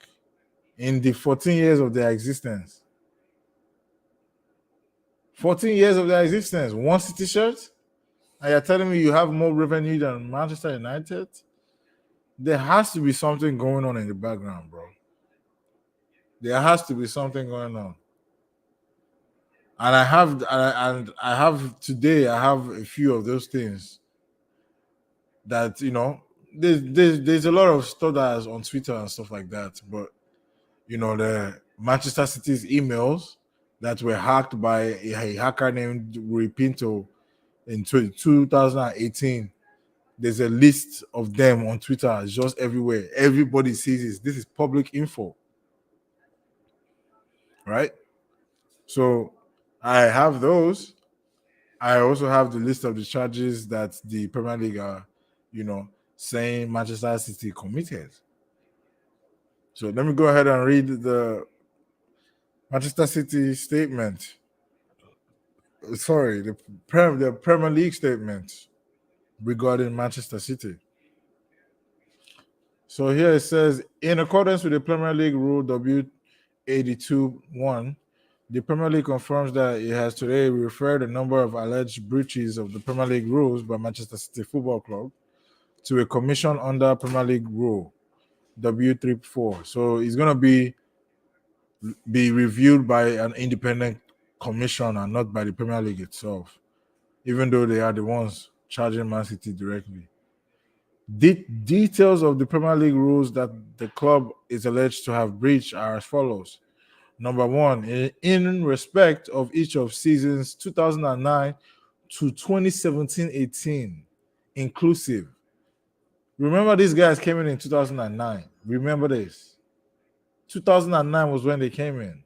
in the 14 years of their existence. 14 years of their existence, one City shirt, and you're telling me you have more revenue than Manchester United? There has to be something going on in the background, bro. There has to be something going on. And I have a few of those things that there's a lot of stuff that's on Twitter and stuff like that. But the Manchester City's emails that were hacked by a hacker named Rui Pinto in 2018. There's a list of them on Twitter. It's just everywhere. Everybody sees this. This is public info. Right? So I have those. I also have the list of the charges that the Premier League are, saying Manchester City committed. So let me go ahead and read the Manchester City statement. Sorry, the Premier League statement regarding Manchester City. So here it says, in accordance with the Premier League rule W82-1, the Premier League confirms that it has today referred a number of alleged breaches of the Premier League rules by Manchester City Football Club to a commission under Premier League rule W34. So it's going to be reviewed by an independent commission and not by the Premier League itself, even though they are the ones charging Man City directly. Details of the Premier League rules that the club is alleged to have breached are as follows. Number one, in respect of each of seasons 2009 to 2017-18, inclusive. Remember, these guys came in 2009. Remember this. 2009 was when they came in.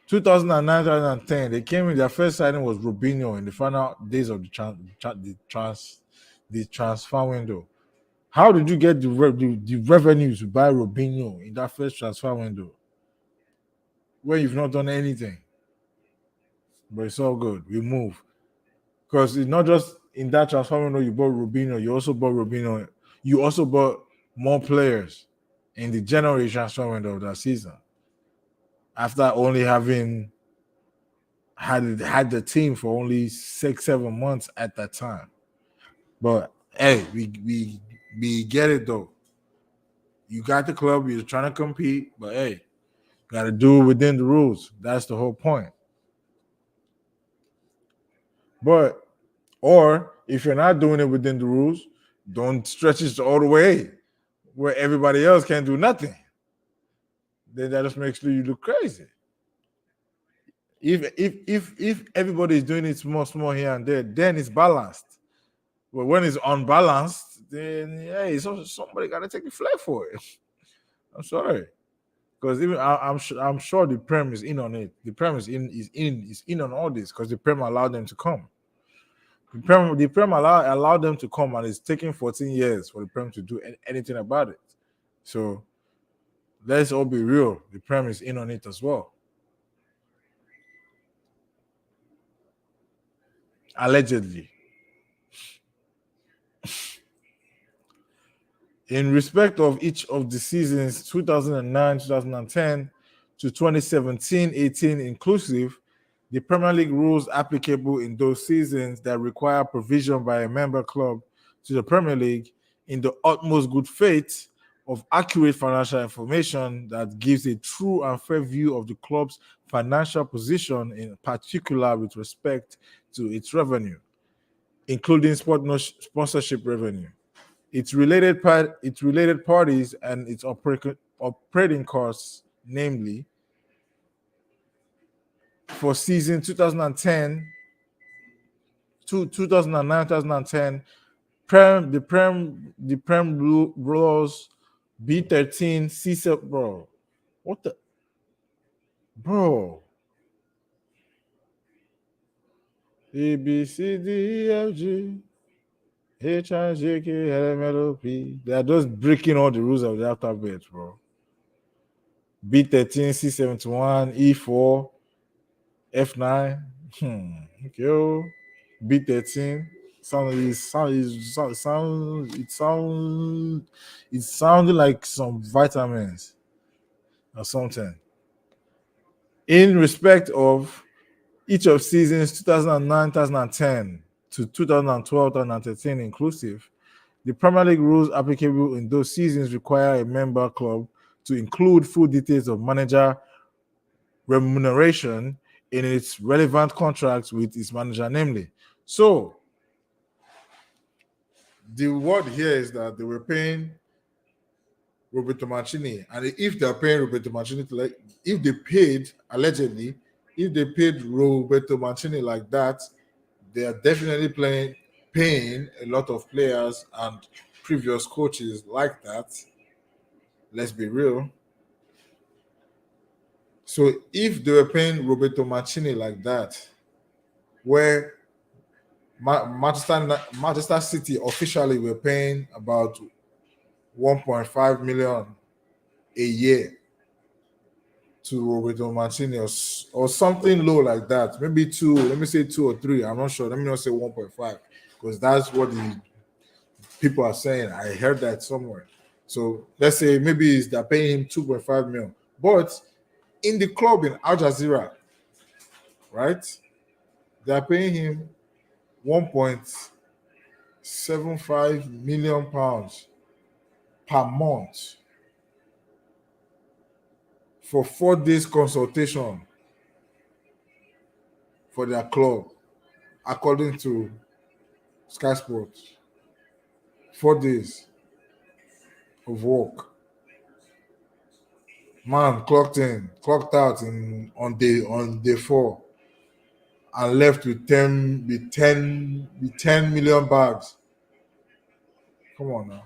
2009, 2010, they came in. Their first signing was Robinho in the final days of the transfer window. How did you get the revenue to buy Robinho in that first transfer window when you've not done anything? But it's all good. We move. Because it's not just in that transfer window you bought Robinho. You also bought Robinho. You also bought more players in the January transfer window of that season. After only having had the team for only 6-7 months at that time. But hey, we get it though. You got the club, you're trying to compete, but hey, got to do it within the rules. That's the whole point. But, or if you're not doing it within the rules, don't stretch it all the way where everybody else can't do nothing. then that just makes you look crazy. If everybody is doing it small here and there, then it's balanced. But when it's unbalanced, then hey, somebody got to take the flame for it. I'm sorry, because even I'm sure the Prem is in on it. The Prem is in on all this because the Prem allowed them to come. The Prem allowed them to come, and it's taking 14 years for the Prem to do anything about it. So let's all be real. The Prem is in on it as well. Allegedly. In respect of each of the seasons 2009, 2010 to 2017-18 inclusive, the Premier League rules applicable in those seasons that require provision by a member club to the Premier League in the utmost good faith of accurate financial information that gives a true and fair view of the club's financial position, in particular with respect to its revenue, including sponsorship revenue, its related parties, and its operating costs, namely for season 2010 to 2009, 2010, the Prem rules B13 C7, bro. What the bro? A B C D E F G H I J K L M N O P. They are just breaking all the rules of the alphabet, bro. B13 C71 E4 F9. Okay. B13. It sounded like some vitamins or something. In respect of each of seasons 2009, 2010 to 2012, 2013 inclusive, the Premier League rules applicable in those seasons require a member club to include full details of manager remuneration in its relevant contracts with its manager, namely. So, the word here is that they were paying Roberto Mancini, and if they're paying Roberto Mancini, if they paid allegedly, if they paid Roberto Mancini like that, they are definitely paying a lot of players and previous coaches like that. Let's be real. So if they were paying Roberto Mancini like that, where Manchester City officially were paying about 1.5 million a year to Roberto Mancini, or something low like that, maybe two. Let me say 2 or 3. I'm not sure. Let me not say 1.5 because that's what the people are saying. I heard that somewhere. So let's say maybe they're paying him 2.5 million, but in the club in Al Jazeera, right? They're paying him 1.75 million pounds per month for 4 days consultation for their club, according to Sky Sports. 4 days of work. Man clocked out on day 4 and left with 10 million bags. Come on now.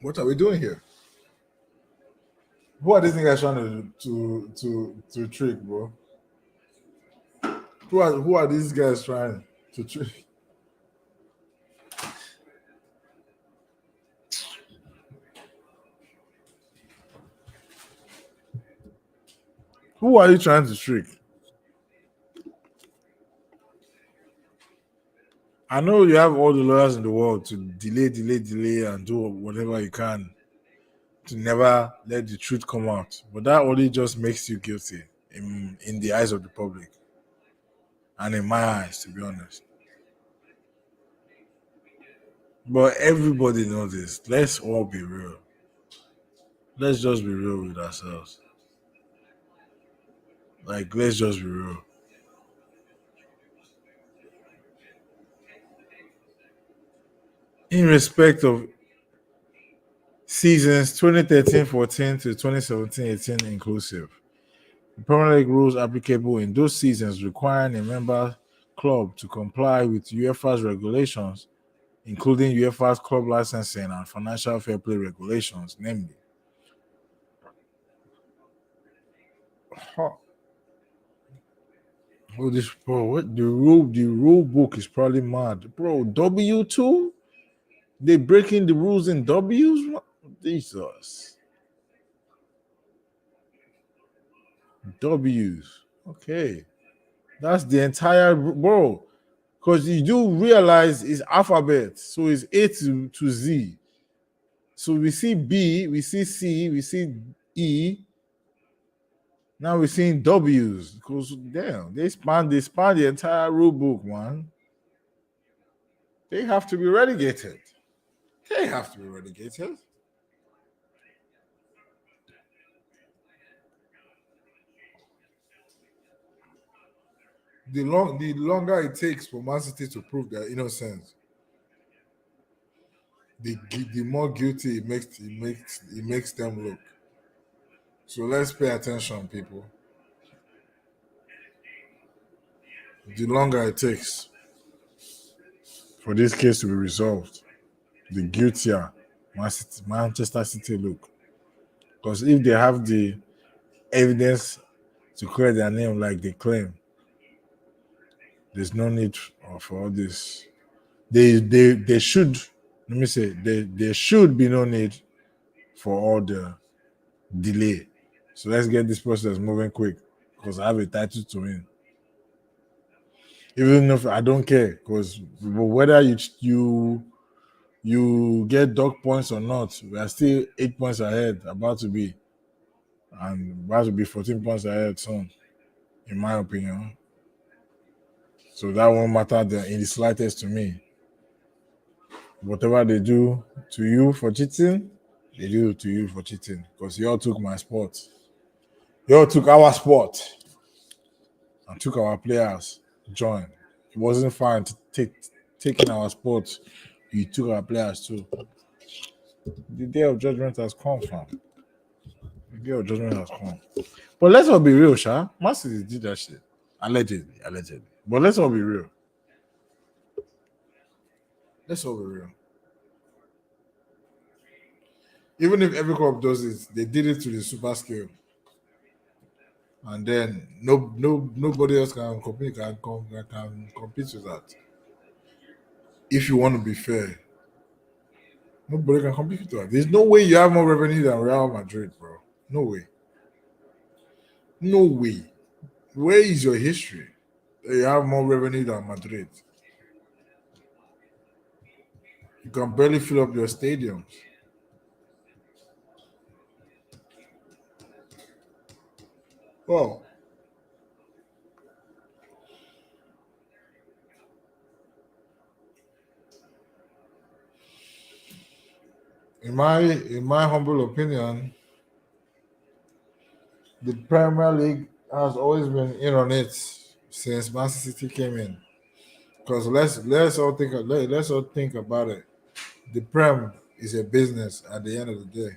What are we doing here? Who are these niggas trying to trick, bro? Who are these guys trying to trick? Who are you trying to trick? I know you have all the lawyers in the world to delay, and do whatever you can to never let the truth come out. But that only just makes you guilty in the eyes of the public. And in my eyes, to be honest. But everybody knows this. Let's all be real. Let's just be real with ourselves. Like, let's just be real. in respect of seasons 2013-14 to 2017-18 inclusive. The Premier League rules applicable in those seasons requiring a member club to comply with UEFA's regulations, including UEFA's club licensing and financial fair play regulations, namely. Oh, this bro, what the rule book is probably mad, bro. W2, they breaking the rules in W's. Jesus, W's. Okay, that's the entire bro. Because you do realize it's alphabet, so it's A to Z. So we see B, we see C, we see E. Now we're seeing W's. Because damn, they span the entire rule book, man. They have to be relegated. They have to be relegated. The longer it takes for Man City to prove their innocence, the more guilty it makes them look. So let's pay attention, people. The longer it takes for this case to be resolved, the guiltier Manchester City look. Because if they have the evidence to clear their name like they claim, there's no need for all this. They should, let me say, there should be no need for all the delay. So let's get this process moving quick because I have a title to win. Even if I don't care, because whether you get dog points or not, we are still 8 points ahead, about to be 14 points ahead soon, in my opinion. So that won't matter in the slightest to me. Whatever they do to you for cheating, they do to you for cheating because you all took my sport. You all took our sport and took our players to join. It wasn't fine to taking our sport. You took our players too. The day of judgment has come, fam. The day of judgment has come. But let's all be real, Sha. Man City did that shit. Allegedly. But let's all be real. Let's all be real. Even if every club does it, they did it to the super scale. And then nobody else can compete with that. If you want to be fair, nobody can compete with that. There's no way you have more revenue than Real Madrid, bro. No way. No way. Where is your history? You have more revenue than Madrid. You can barely fill up your stadiums. Well, in my humble opinion, the Premier League has always been in on it since Man City came in. Because let's all think about it. The Prem is a business at the end of the day,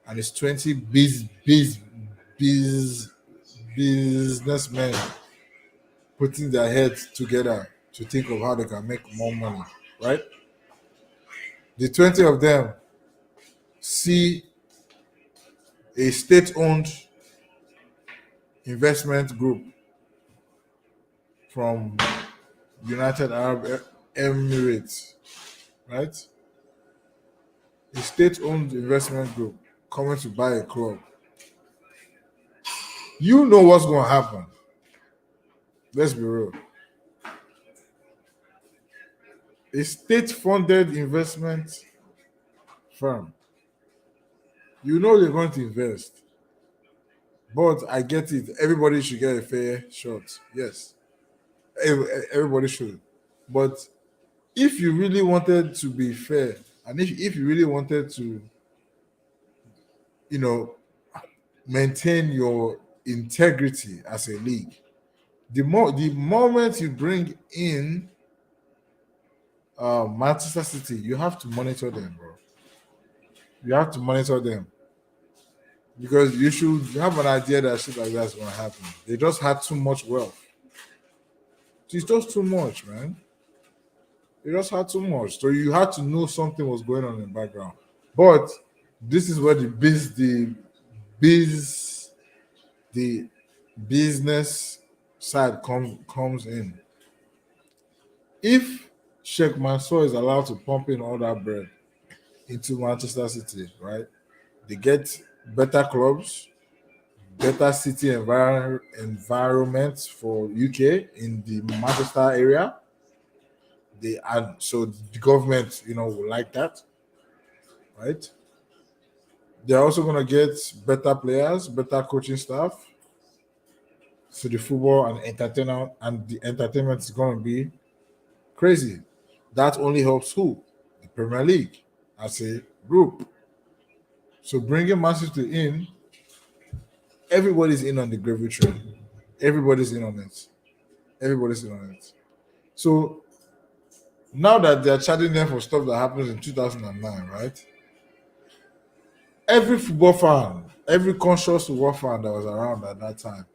and it's 20 businessmen putting their heads together to think of how they can make more money, right? The 20 of them see a state-owned investment group from United Arab Emirates, right? A state-owned investment group coming to buy a club. You know what's going to happen. Let's be real. A state-funded investment firm. You know they're going to invest. But I get it. Everybody should get a fair shot. Yes. Everybody should. But if you really wanted to be fair, and if you really wanted to, maintain your integrity as a league, the moment you bring in Manchester City, you have to monitor them, bro. You have to monitor them because you should have an idea that shit like that's gonna happen. They just had too much wealth. It's just too much, man. They just had too much. So you had to know something was going on in the background. But this is where biz the business side comes in. If Sheikh Mansour is allowed to pump in all that bread into Manchester City, right? They get better clubs, better city environment for UK in the Manchester area. They and so the government, will like that, right? They're also gonna get better players, better coaching staff. So the football and the entertainment is gonna be crazy. That only helps who? The Premier League as a group. So bringing Man City in, everybody's in on the gravy train. Everybody's in on it. Everybody's in on it. So now that they're charging them for stuff that happens in 2009, right? Every football fan, every conscious football fan that was around at that time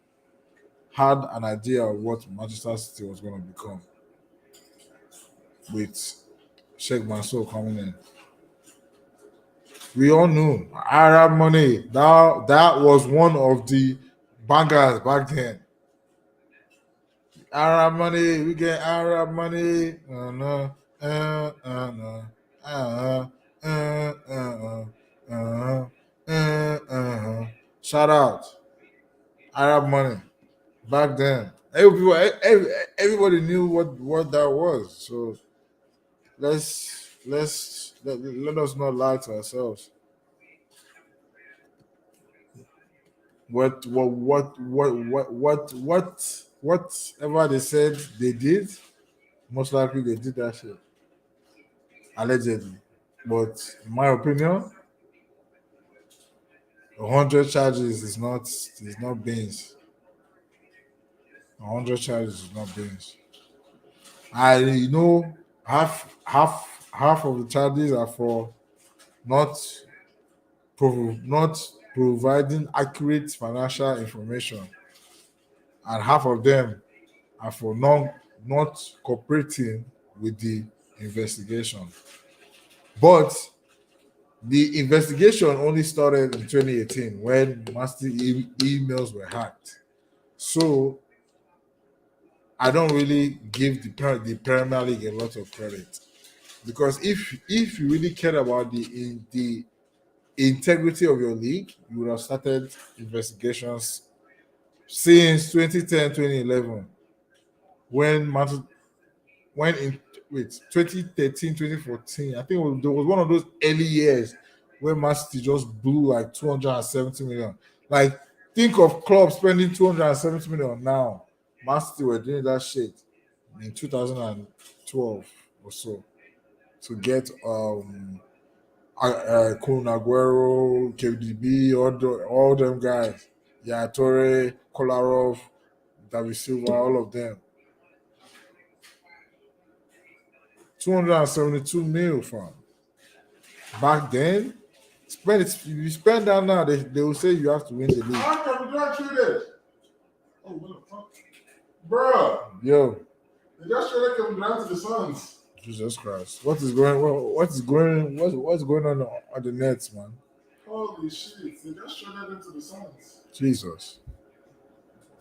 had an idea of what Manchester City was going to become with Sheikh Mansour coming in. We all knew Arab money. That was one of the bangers back then. Arab money, we get Arab money. No, no, Shout out Arab money back then. Everybody knew what that was. So let us not lie to ourselves. Whatever they said they did, most likely they did that shit. Allegedly. But in my opinion, 100 charges is not beans. 100 charges is not beans. I half of the charges are for not providing accurate financial information, and half of them are for not cooperating with the investigation. But the investigation only started in 2018 when master emails were hacked. So I don't really give the Premier League a lot of credit, because if you really cared about the integrity of your league, you would have started investigations since 2010, 2011, when in 2013, 2014. I think there was one of those early years where Man City just blew like 270 million. Like, think of clubs spending 270 million now. Man City were doing that shit in 2012 or so to get Kun Aguero, KDB, all them guys, Torre, Kolarov, David Silva, all of them. 272 mil from back then. You spend that now, they will say you have to win the league. How can we not treat it? Oh, what the fuck? Bruh. Yo. They just traded Kevin Durant to the Suns. Jesus Christ. What's going on the Nets, man? Holy shit. They just traded them to the Suns. Jesus.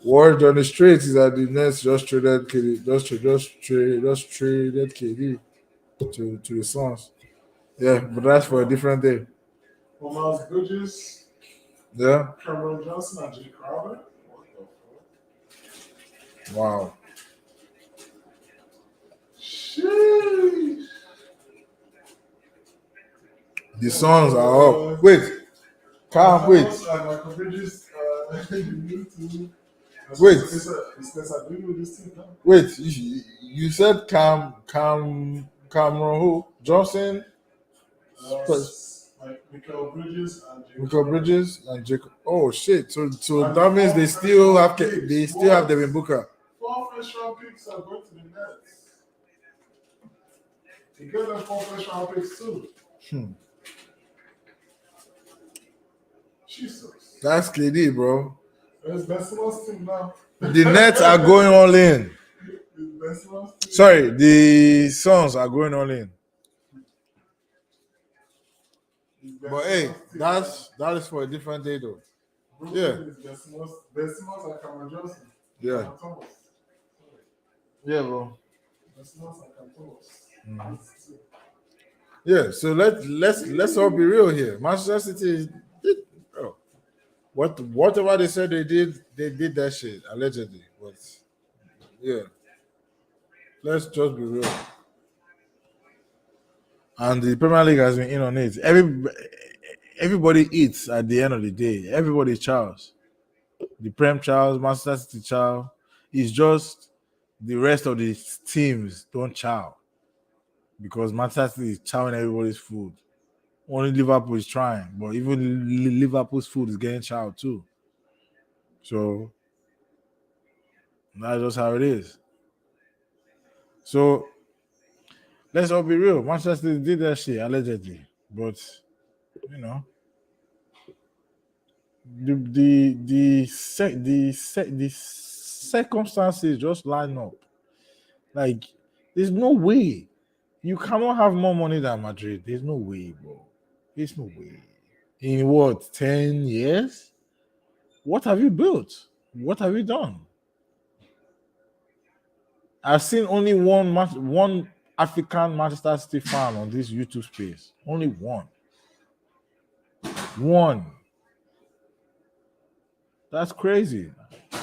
Word on the streets is that the Nets just traded KD, just traded KD to the Suns. Yeah, but that's for a different day. For Miles Bridges, yeah, Cameron Johnson, and Jay Crowder. What the fuck? Wow. Sheesh. The Suns are up. Wait. Calm, wait. Michael Bridges, wait. Wait, you said Cameron who? Johnson? Michael Bridges and Jacob. Oh shit! So that means they still have Devin Booker. 4 first-round picks are going to the Nets. He got them 4 first-round picks too. Jesus. That's KD, bro. It's Ben Simmons' team now. The Nets are going all in. Sorry, the Suns are going all in. But hey, that is for a different day though. Yeah. Ben Simmons and Cameron Johnson. Yeah. Yeah, bro. Ben Simmons and Cam Thomas. Yeah, so let's all be real here. Manchester City did, oh, whatever they said they did that shit allegedly. But yeah, let's just be real. And the Premier League has been in on it. Everybody eats at the end of the day. Everybody chows. The Prem chows, Manchester City chow. It's just the rest of the teams don't chow because Manchester City is chowing everybody's food. Only Liverpool is trying, but even Liverpool's food is getting chowed too. So that's just how it is. So let's all be real. Manchester City did that shit allegedly, but you know, the circumstances just line up. Like, there's no way you cannot have more money than Madrid. There's no way, bro. There's no way. In what 10 years? What have you built? What have you done? I've seen only one African Manchester City fan on this YouTube space. Only one. One. That's crazy.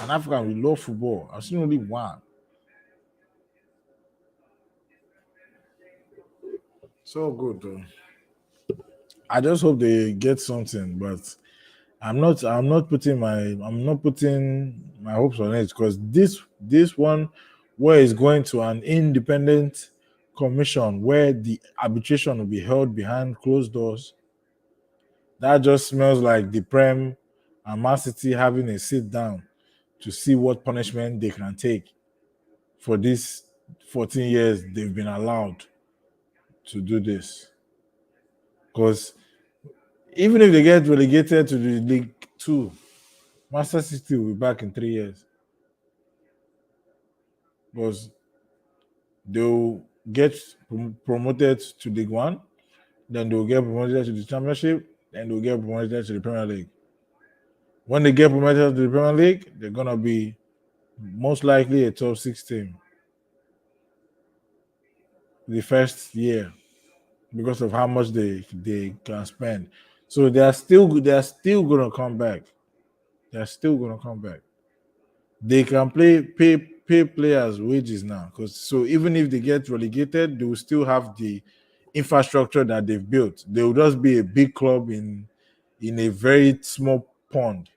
An African with love football. I've seen only one. So good though. I just hope they get something, but I'm not putting my hopes on it because this one where it's going to an independent commission where the arbitration will be held behind closed doors. That just smells like the Prem and Man City having a sit down to see what punishment they can take for these 14 years they've been allowed to do this. Because even if they get relegated to the League 2, Manchester City will be back in 3 years. Because they'll get promoted to League 1, then they'll get promoted to the Championship, then they'll get promoted to the Premier League. When they get promoted to the Premier League, they're going to be most likely a top 6 team the first year because of how much they can spend. So they are still going to come back. They're still going to come back. They can pay players wages now, because so even if they get relegated, they will still have the infrastructure that they've built. They will just be a big club in a very small pond.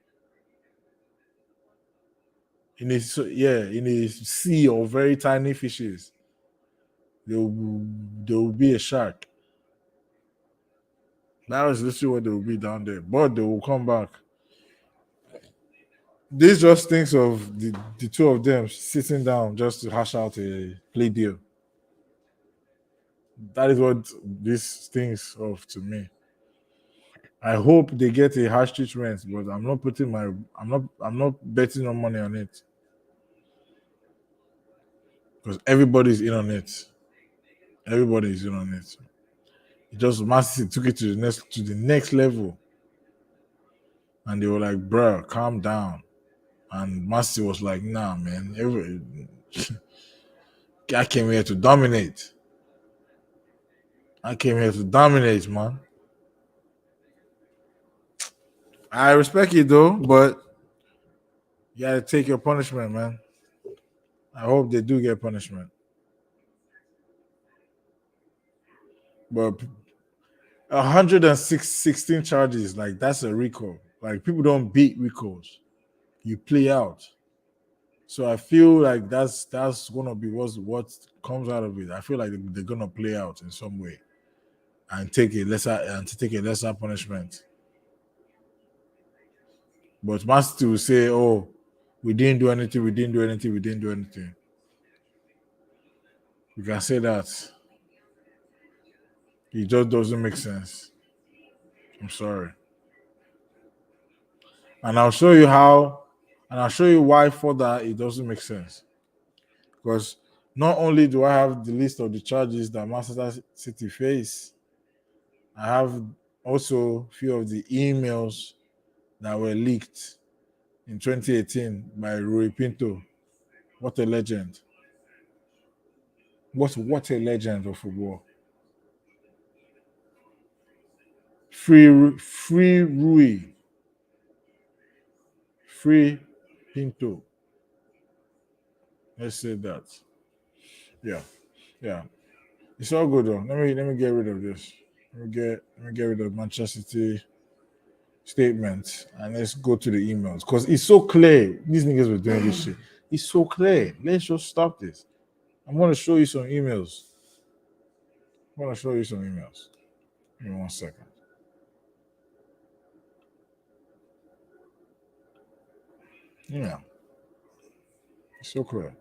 In a sea of very tiny fishes. There will be a shark. That is literally what they will be down there. But they will come back. This just thinks of the two of them sitting down just to hash out a play deal. That is what this thinks of to me. I hope they get a harsh treatment, but I'm not betting on money on it. Because everybody's in on it. Everybody's in on it. It just massively took it to the next level. And they were like, bro, calm down. And Massey was like, nah, man. I came here to dominate. Man. I respect you though, but you gotta take your punishment, man. I hope they do get punishment. But 116 charges, like that's a RICO. Like people don't beat RICOs. You play out. So I feel like that's gonna be what comes out of it. I feel like they're gonna play out in some way and take a lesser punishment. But Master will say, "Oh, we didn't do anything. We didn't do anything. We didn't do anything." You can say that. It just doesn't make sense. I'm sorry. And I'll show you how, and I'll show you why further it doesn't make sense. Because not only do I have the list of the charges that Manchester City face, I have also a few of the emails that were leaked in 2018 by Rui Pinto. What a legend. What a legend of football. Free Rui. Free Pinto. Let's say that. Yeah. Yeah. It's all good though. Let me get rid of this. Let me get rid of Manchester City statements and let's go to the emails. Because it's so clear. These niggas were doing this shit. It's so clear. Let's just stop this. I'm gonna show you some emails. Give me 1 second. Yeah. It's so clear.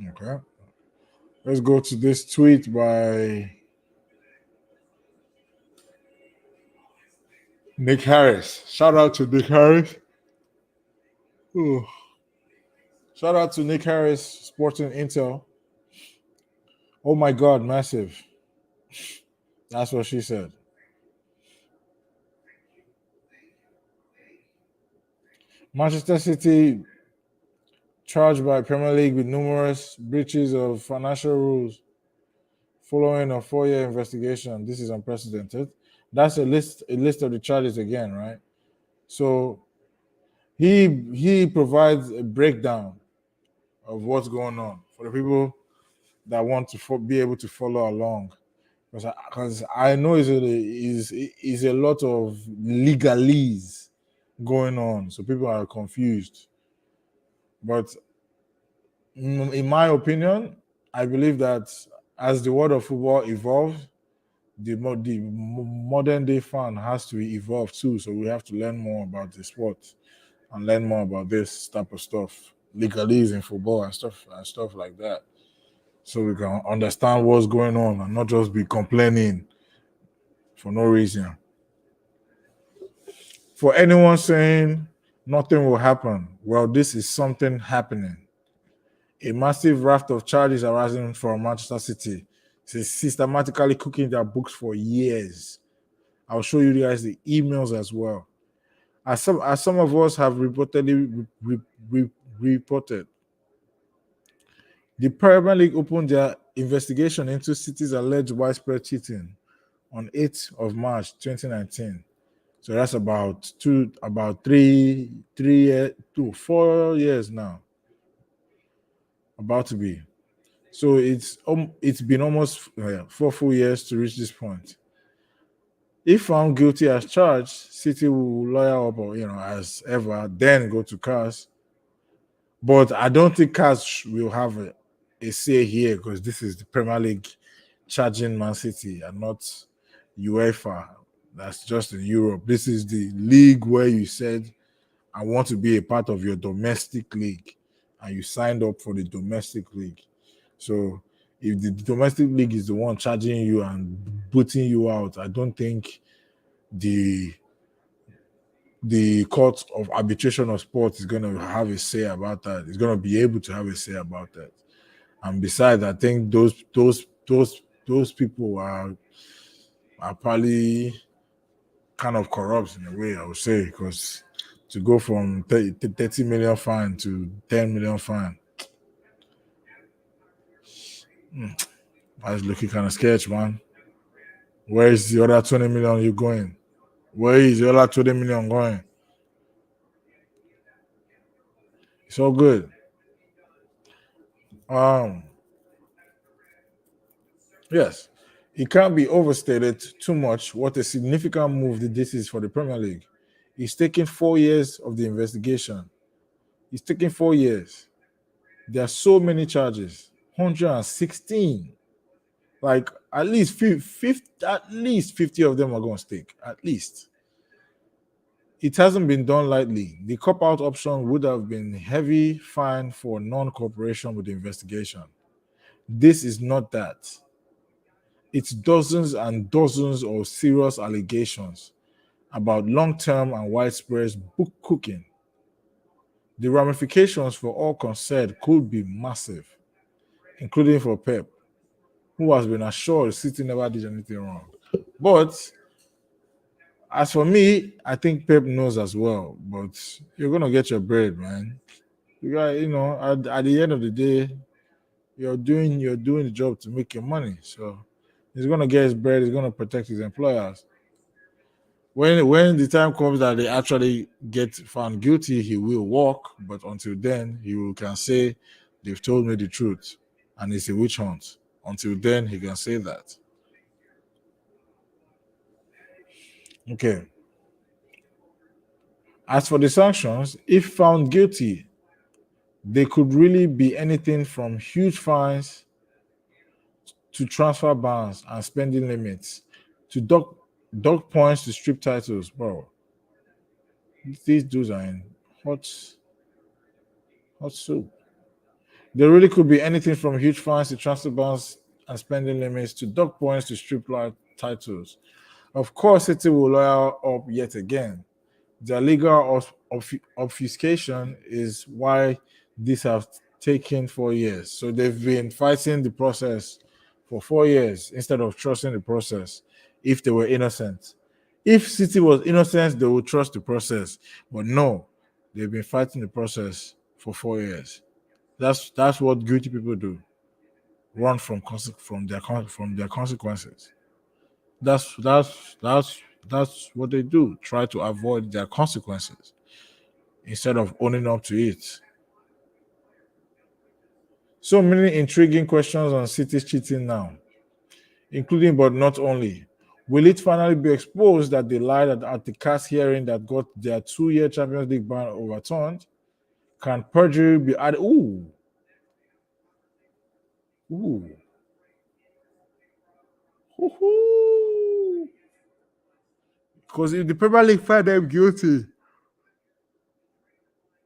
Okay. Let's go to this tweet by Nick Harris. Shout out to Nick Harris. Ooh. Shout out to Nick Harris, Sporting Intel. Oh my God, massive. That's what she said. Manchester City charged by Premier League with numerous breaches of financial rules following a 4-year investigation. This is unprecedented. That's a list of the charges again, right? So he provides a breakdown of what's going on for the people that want to be able to follow along. Because I know is a lot of legalese going on, so people are confused. But in my opinion, I believe that as the world of football evolves, the modern day fan has to evolve too. So we have to learn more about the sport and learn more about this type of stuff, legalese in football and stuff like that. So we can understand what's going on and not just be complaining for no reason. For anyone saying nothing will happen, well, this is something happening. A massive raft of charges arising from Manchester City, systematically cooking their books for years. I'll show you guys the emails as well. As some of us have reportedly reported, the Premier League opened their investigation into City's alleged widespread cheating on 8th of March 2019. So that's about 4 years now. About to be. So it's been almost 4 full years to reach this point. If found guilty as charged, City will lawyer up or as ever, then go to CAS. But I don't think CAS will have a say here because this is the Premier League charging Man City and not UEFA. That's just in Europe. This is the league where you said, I want to be a part of your domestic league, and you signed up for the domestic league. So if the domestic league is the one charging you and putting you out, I don't think the court of arbitration of sport is going to have a say about that. It's going to be able to have a say about that. And besides, I think those people are probably kind of corrupt in a way, I would say, because to go from 30 million fine to 10 million fine, that's looking kind of sketch, man. Where is the other 20 million you going? Where is the other 20 million going? It's all good. Yes, it can't be overstated too much what a significant move this is for the Premier League. It's taken 4 years of the investigation. It's taken 4 years. There are so many charges, 116. Like at least 50 of them are going to stick. At least. It hasn't been done lightly. The cop out option would have been heavy fine for non cooperation with the investigation. This is not that. It's dozens and dozens of serious allegations about long term and widespread book cooking. The ramifications for all concerned could be massive, including for Pep, who has been assured City never did anything wrong. But as for me, I think Pep knows as well. But you're gonna get your bread, man. You got, at the end of the day, you're doing the job to make your money. So he's gonna get his bread. He's gonna protect his employers. When the time comes that they actually get found guilty, he will walk. But until then, can say they've told me the truth, and it's a witch hunt. Until then, he can say that. Okay. As for the sanctions, if found guilty, they could really be anything from huge fines to transfer bans and spending limits to dock points to strip titles. Bro, these dudes are in hot, hot soup. There really could be anything from huge fines to transfer bans and spending limits to dock points to strip titles. Of course, City will lawyer up yet again. The legal obfuscation is why this have taken 4 years. So they've been fighting the process for 4 years instead of trusting the process if they were innocent. If City was innocent, they would trust the process. But no, they've been fighting the process for 4 years. That's what guilty people do. Run from their consequences. That's what they do. Try to avoid their consequences instead of owning up to it. So many intriguing questions on City's cheating now, including but not only. Will it finally be exposed that they lied at the CAS hearing that got their 2-year Champions League ban overturned? Can perjury be added? Ooh. Because if the Premier League find them guilty,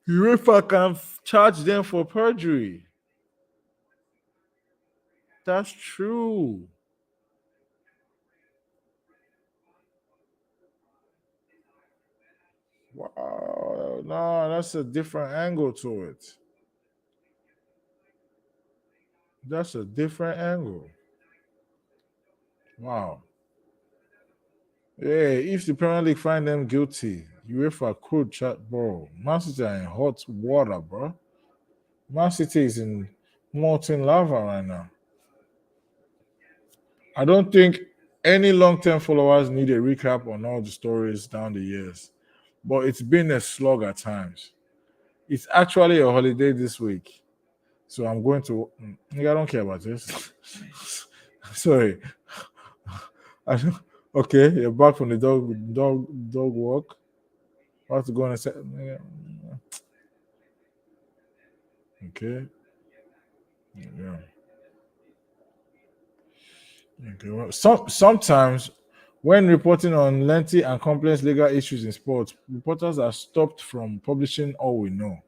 UEFA can charge them for perjury. That's true. Wow, no, that's a different angle to it. That's a different angle. Wow. Yeah, if the Premier League find them guilty, UEFA could chat, bro. Man City are in hot water, bro. Man City is in molten lava right now. I don't think any long-term followers need a recap on all the stories down the years, but it's been a slog at times. It's actually a holiday this week, so I'm going to. I don't care about this. Sorry. I don't, okay, you're back from the dog walk. I have to go on a set. Okay. Yeah. Okay. Well, sometimes when reporting on lengthy and complex legal issues in sports, reporters are stopped from publishing all we know.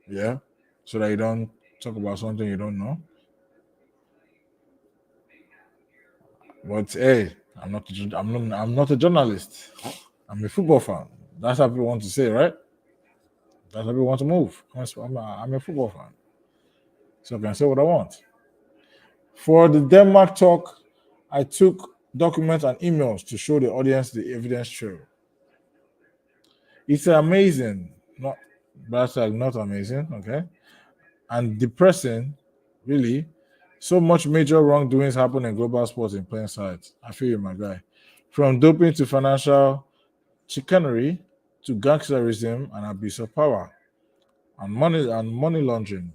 Yeah. So that you don't talk about something you don't know. But hey, I'm not a journalist. I'm a football fan. That's how people want to say, right? That's how people want to move. I'm a football fan. So I can say what I want. For the Denmark talk, I took documents and emails to show the audience the evidence trail. It's amazing, not that's like not amazing, okay, and depressing, really. So much major wrongdoings happen in global sports in plain sight. I feel you, my guy. From doping to financial chicanery to gangsterism and abuse of power and money laundering.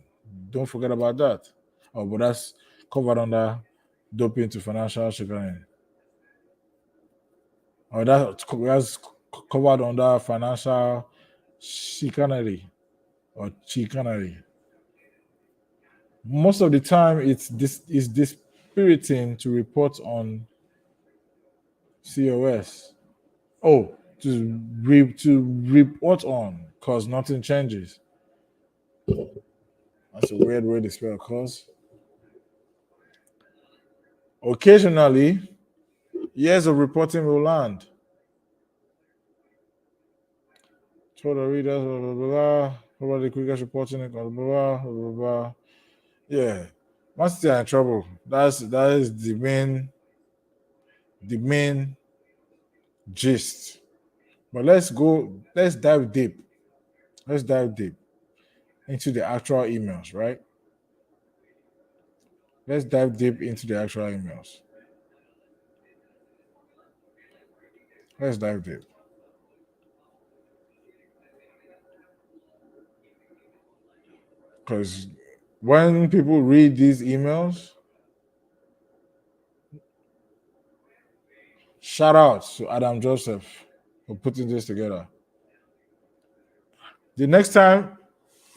Don't forget about that. Oh, but that's covered under doping to financial chicanery. Or that's covered under financial chicanery or chicanery. Most of the time, it's dispiriting to report on COS. Oh, to report on, cause nothing changes. That's a weird way to spell cause. Occasionally, years of reporting will land. Told the readers, blah, blah, blah, blah. Probably the quickest reporting, blah, blah, blah, blah, blah. Yeah. Once they are in trouble, that is the main gist. But let's dive deep. Let's dive deep into the actual emails, right? Let's dive deep into the actual emails. Let's dive deep. Because when people read these emails, shout out to Adam Joseph for putting this together. The next time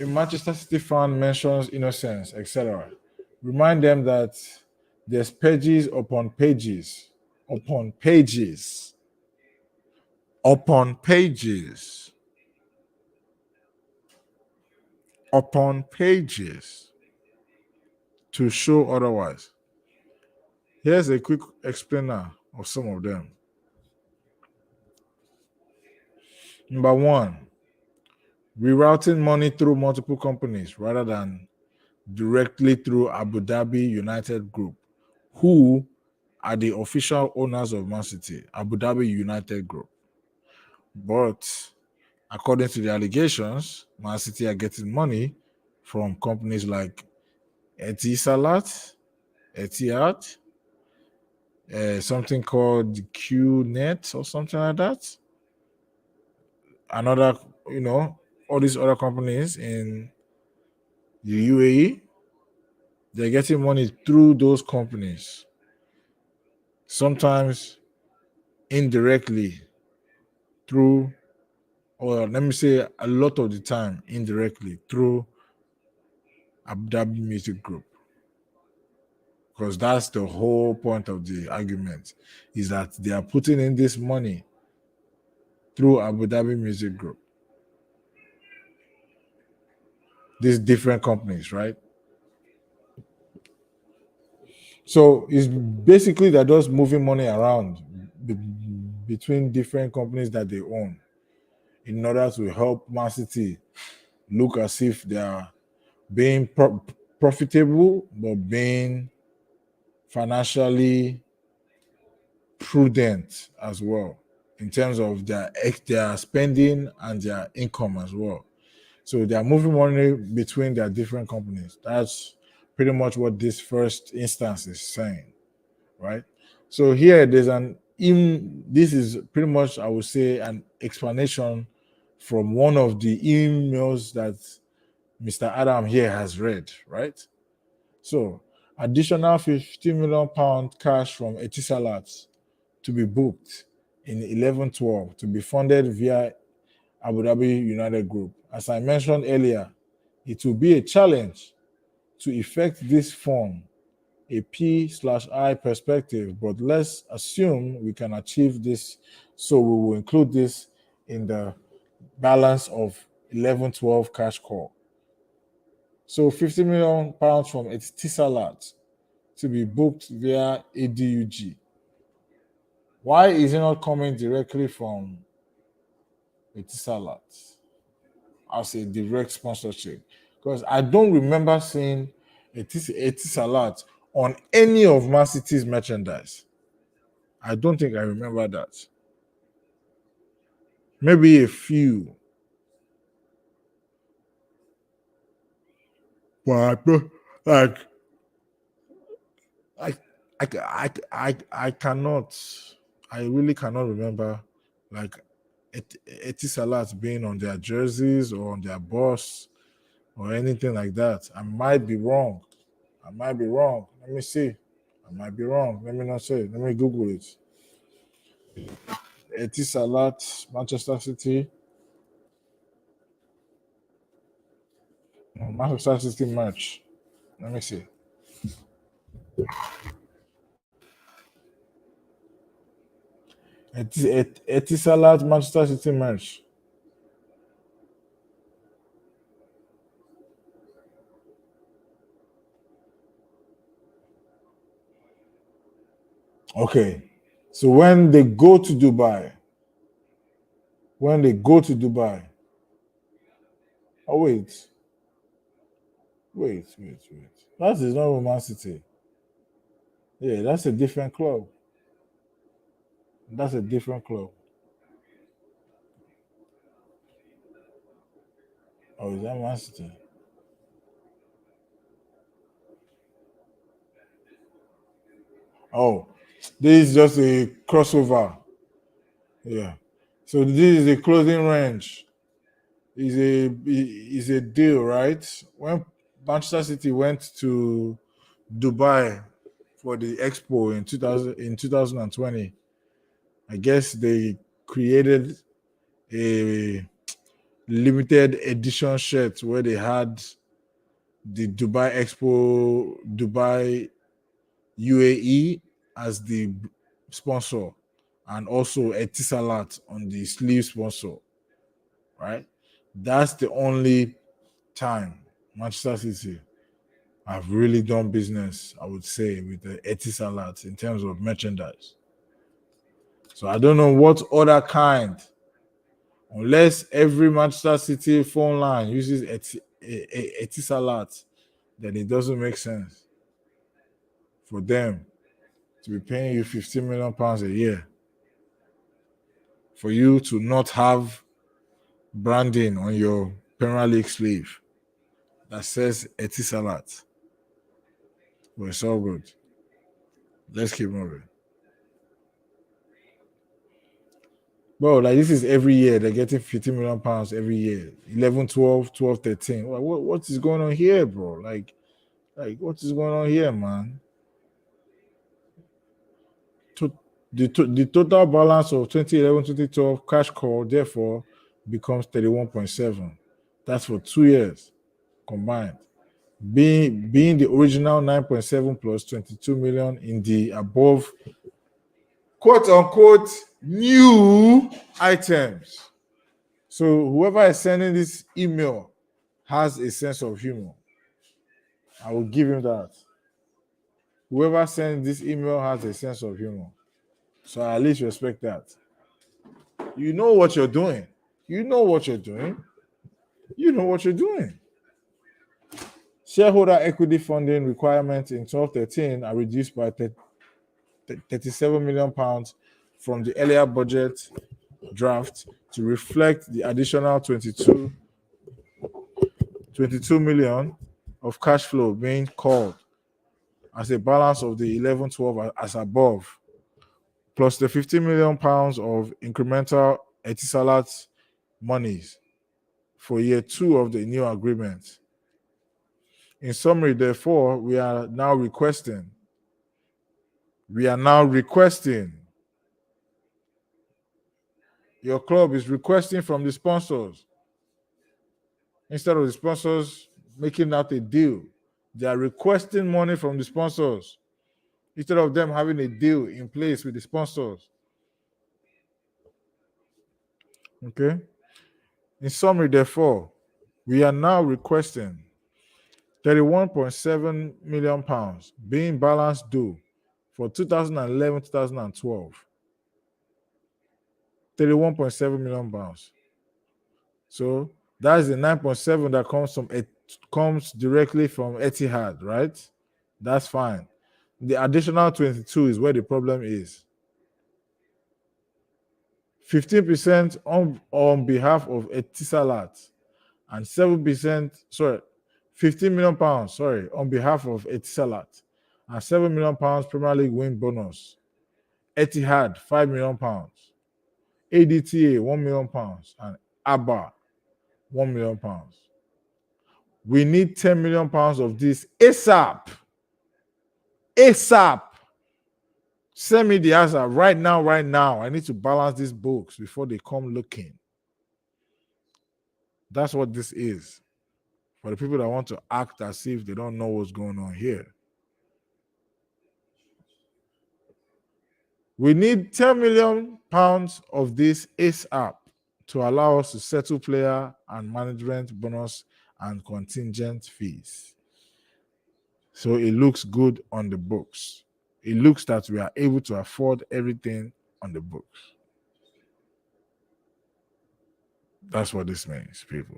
a Manchester City fan mentions innocence, etc., remind them that there's pages upon pages, upon pages, upon pages, upon pages to show otherwise. Here's a quick explainer of some of them. Number one, rerouting money through multiple companies rather than directly through Abu Dhabi United Group, who are the official owners of Man City, Abu Dhabi United Group. But according to the allegations, Man City are getting money from companies like Etisalat, Etihad, something called QNet or something like that. Another, all these other companies in the UAE, they're getting money through those companies. Sometimes indirectly through, or let me say a lot of the time indirectly through Abu Dhabi Music Group. Because that's the whole point of the argument, is that they are putting in this money through Abu Dhabi Music Group. These different companies, right? So it's basically they're just moving money around between different companies that they own in order to help Man City look as if they are being profitable but being financially prudent as well in terms of their spending and their income as well. So they are moving money between their different companies. That's pretty much what this first instance is saying, right? So here this is pretty much, I would say, an explanation from one of the emails that Mr. Adam here has read, right? So additional £50 million cash from Etisalat to be booked in 11/12 to be funded via Abu Dhabi United Group. As I mentioned earlier, it will be a challenge to effect this from a P/I perspective, but let's assume we can achieve this. So we will include this in the balance of 11/12 cash call. So £50 million from Etisalat to be booked via ADUG. Why is it not coming directly from Etisalat as a direct sponsorship? Because I don't remember seeing Etisalat on any of Man City's merchandise. I don't think I remember that. Maybe a few. But like I I cannot, I really cannot remember like Etisalat being on their jerseys or on their bus or anything like that. I might be wrong. I might be wrong. Let me see. I might be wrong. Let me not say. Let me Google it. Etisalat, Manchester City. Manchester City match. Let me see. Etisalat Manchester City match. Okay. So when they go to Dubai, oh wait. That is not Man City. Yeah, that's a different club. That's a different club. Oh, is that Man City? Oh, this is just a crossover. Yeah. So this is a closing range. Is a deal, right? When Manchester City went to Dubai for the Expo in 2020, I guess they created a limited edition shirt where they had the Dubai Expo Dubai UAE as the sponsor and also Etisalat on the sleeve sponsor, right? That's the only time Manchester City have really done business, I would say, with the Etisalat in terms of merchandise. So I don't know what other kind, unless every Manchester City phone line uses Etisalat, then it doesn't make sense for them to be paying you £15 million a year for you to not have branding on your Premier League sleeve that says Etisalat. But it's all good. Let's keep moving. Bro, like this is every year. They're getting £50 million every year. 11, 12, 12, 13. What is going on here, bro? Like what is going on here, man? The total balance of 2011, 2012 cash call, therefore, becomes 31.7. That's for 2 years combined. Being the original 9.7 plus 22 million in the above quote unquote new items. So whoever is sending this email has a sense of humor. I will give him that. Whoever sends this email has a sense of humor. So I at least respect that. You know what you're doing. You know what you're doing. You know what you're doing. Shareholder equity funding requirements in 1213 are reduced by 37 million pounds from the earlier budget draft to reflect the additional 22 million of cash flow being called as a balance of the 11-12 as above, plus the 50 million pounds of incremental Etisalat monies for year 2 of the new agreement. In summary, therefore, we are now requesting your club is requesting from the sponsors, instead of the sponsors making out a deal, they are requesting money from the sponsors instead of them having a deal in place with the sponsors. Okay. In summary, therefore, we are now requesting 31.7 million pounds being balance due for 2011-2012. 31.7 million pounds. So that is the 9.7 that comes directly from Etihad, right? That's fine. The additional 22 is where the problem is. 15% on behalf of Etisalat and 7%, 15 million pounds, on behalf of Etisalat and 7 million pounds Premier League win bonus. Etihad, 5 million pounds. ADTA, 1 million pounds. And ABBA, 1 million pounds. We need 10 million pounds of this ASAP. ASAP. Send me the answer right now. I need to balance these books before they come looking. That's what this is. For the people that want to act as if they don't know what's going on here. We need 10 million pounds of this ASAP to allow us to settle player and management bonus and contingent fees. So it looks good on the books. It looks that we are able to afford everything on the books. That's what this means, people.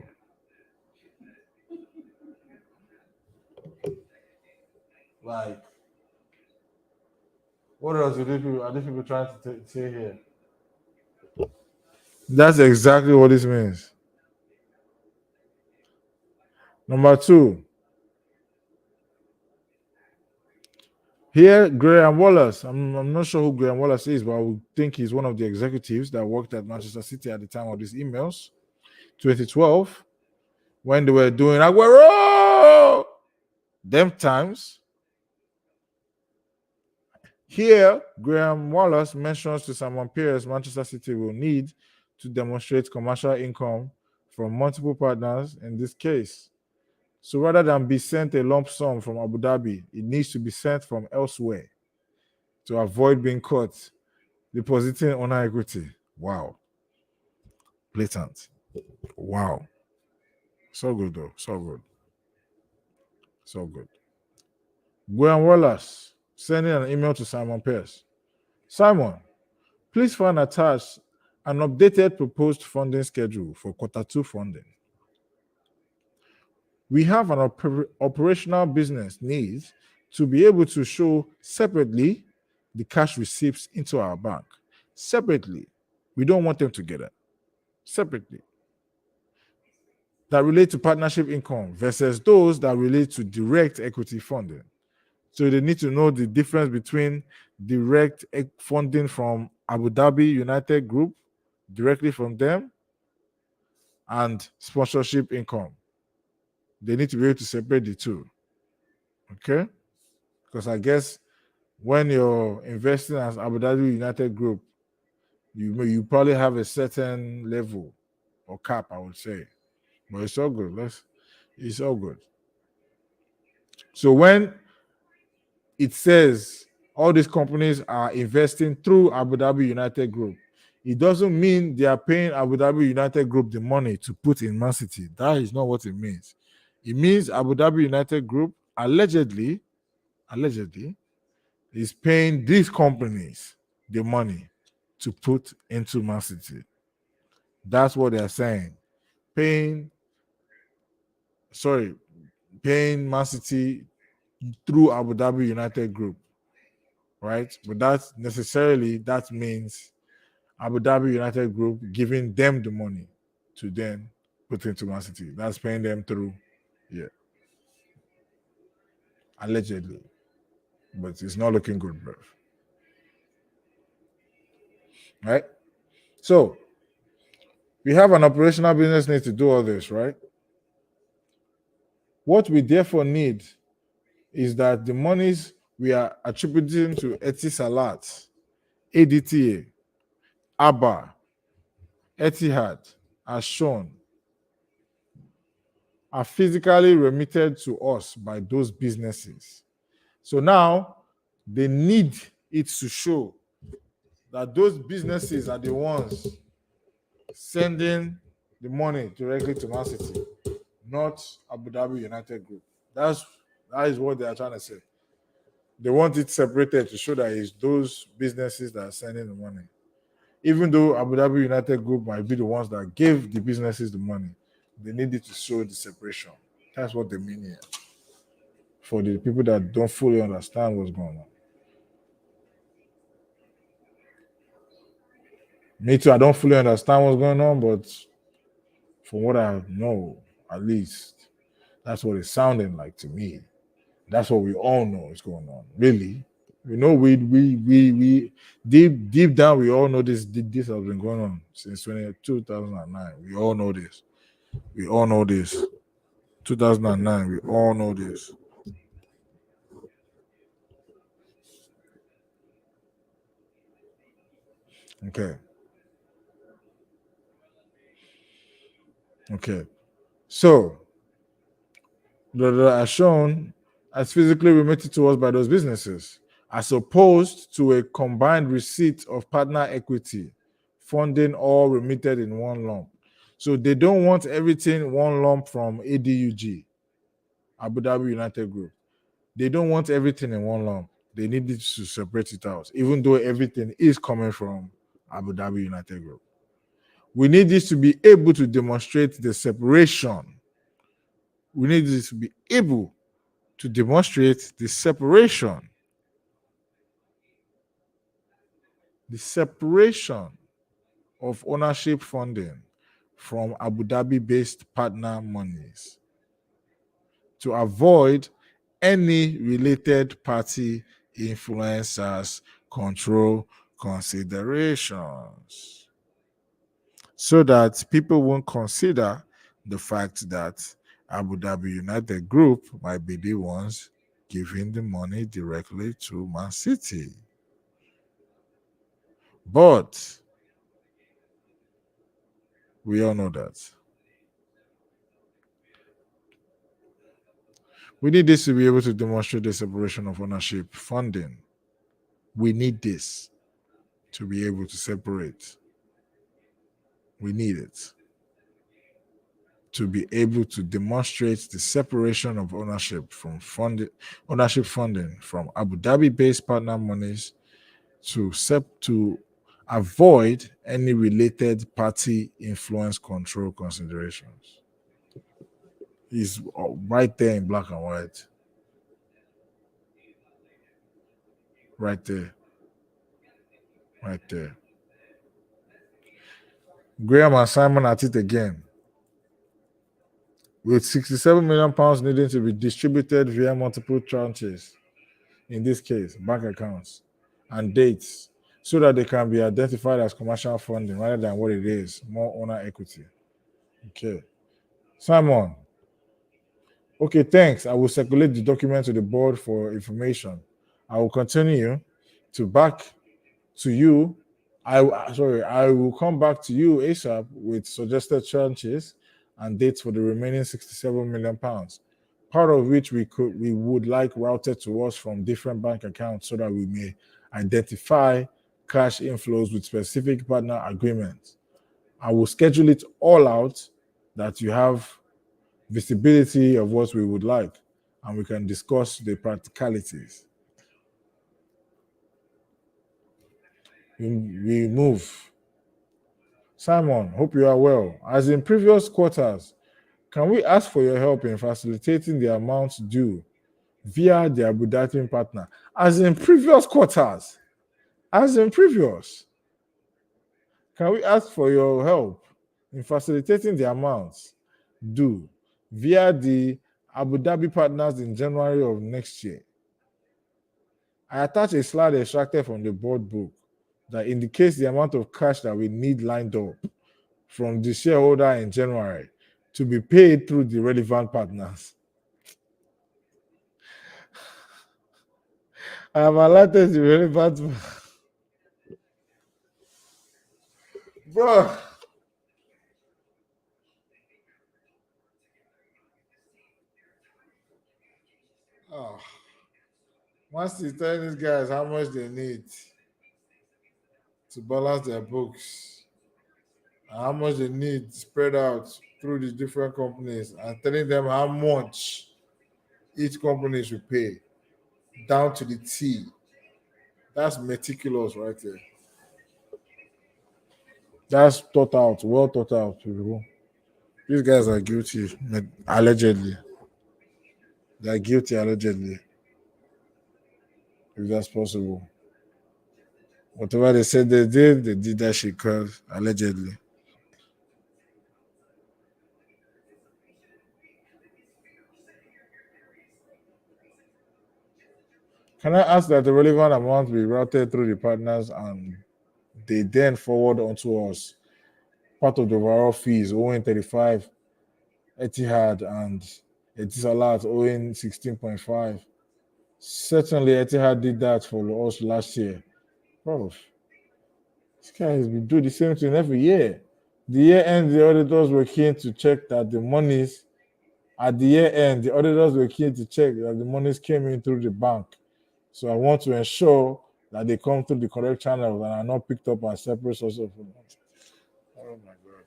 Like, what else are these people trying to say here? That's exactly what this means. Number two, here, Graham Wallace. I'm not sure who Graham Wallace is, but I would think he's one of the executives that worked at Manchester City at the time of these emails, 2012, when they were doing Aguero. Them times. Here, Graham Wallace mentions to Simon Pierce Manchester City will need to demonstrate commercial income from multiple partners in this case. So rather than be sent a lump sum from Abu Dhabi, it needs to be sent from elsewhere to avoid being caught depositing owner equity. Wow. Blatant. Wow. So good though. So good. So good. Graham Wallace sending an email to Simon Pierce. Simon, please find attached an updated proposed funding schedule for Q2 funding. We have an operational business needs to be able to show separately the cash receipts into our bank. Separately. We don't want them together. Separately. That relate to partnership income versus those that relate to direct equity funding. So they need to know the difference between direct funding from Abu Dhabi United Group, directly from them, and sponsorship income. They need to be able to separate the two. Okay? Because I guess when you're investing as Abu Dhabi United Group, you probably have a certain level or cap, I would say. But it's all good. It's all good. So when it says all these companies are investing through Abu Dhabi United Group, it doesn't mean they are paying Abu Dhabi United Group the money to put in Man City. That is not what it means. It means Abu Dhabi United Group allegedly is paying these companies the money to put into Man City. That's what they're saying. Paying Man City through Abu Dhabi United Group, right? But that means Abu Dhabi United Group giving them the money to then put into Man City. That's paying them through, yeah. Allegedly. But it's not looking good, bro. Right? So, we have an operational business need to do all this, right? What we therefore need is that the monies we are attributing to Etisalat, ADTA, ABBA, Etihad, as shown, are physically remitted to us by those businesses. So now they need it to show that those businesses are the ones sending the money directly to Man City, not Abu Dhabi United Group. That is what they are trying to say. They want it separated to show that it's those businesses that are sending the money. Even though Abu Dhabi United Group might be the ones that gave the businesses the money, they need it to show the separation. That's what they mean here. For the people that don't fully understand what's going on. Me too, I don't fully understand what's going on, but from what I know, at least, that's what it's sounding like to me. That's what we all know is going on. Really, we know we deep down we all know this has been going on since 2009. We all know this. We all know this. 2009. We all know this. Okay. Okay. So the are shown as physically remitted to us by those businesses. as opposed to a combined receipt of partner equity, funding all remitted in one lump. So they don't want everything one lump from ADUG, Abu Dhabi United Group. They don't want everything in one lump. They need it to separate it out, even though everything is coming from Abu Dhabi United Group. We need this to be able to demonstrate the separation. We need this to be able to demonstrate the separation. The separation of ownership funding from Abu Dhabi-based partner monies to avoid any related party influencers control considerations, so that people won't consider the fact that Abu Dhabi United Group might be the ones giving the money directly to Man City. But we all know that. We need this to be able to demonstrate the separation of ownership funding. We need this to be able to separate. We need it to be able to demonstrate the separation of ownership funding from Abu Dhabi-based partner monies to avoid any related party influence control considerations. It's right there in black and white. Right there. Right there. Graham and Simon at it again. With 67 million pounds needing to be distributed via multiple tranches, in this case, bank accounts and dates, so that they can be identified as commercial funding rather than what it is, more owner equity. Okay. Simon. Okay, thanks. I will circulate the document to the board for information. I will continue to back to you. I will come back to you ASAP with suggested tranches and dates for the remaining 67 million pounds, part of which we would like routed to us from different bank accounts so that we may identify cash inflows with specific partner agreements. I will schedule it all out that you have visibility of what we would like, and we can discuss the practicalities. We move. Simon, hope you are well. As in previous quarters, can we ask for your help in facilitating the amounts due via the Abu Dhabi partner? As in previous quarters, as in previous, can we ask for your help in facilitating the amounts due via the Abu Dhabi partners in January of next year? I attach a slide extracted from the board book that indicates the amount of cash that we need lined up from the shareholder in January to be paid through the relevant partners. I have alerted the relevant. Bro. Oh. Once he's telling these guys how much they need to balance their books, and how much they need spread out through the different companies, and telling them how much each company should pay down to the T. That's meticulous right there. That's thought out, well thought out, people. These guys are guilty, allegedly. They're guilty, allegedly. If that's possible. Whatever they said they did that shit because allegedly. Can I ask that the relevant amount be routed through the partners and they then forward onto us part of the overall fees owing 35, Etihad and Etisalat owing 16.5? Certainly Etihad did that for us last year. Prof, these guys will do the same thing every year. The year end, the auditors were keen to check that the monies at the year end, the auditors were keen to check that the monies came in through the bank. So I want to ensure that they come through the correct channels and are not picked up as separate sources of information. Oh my God.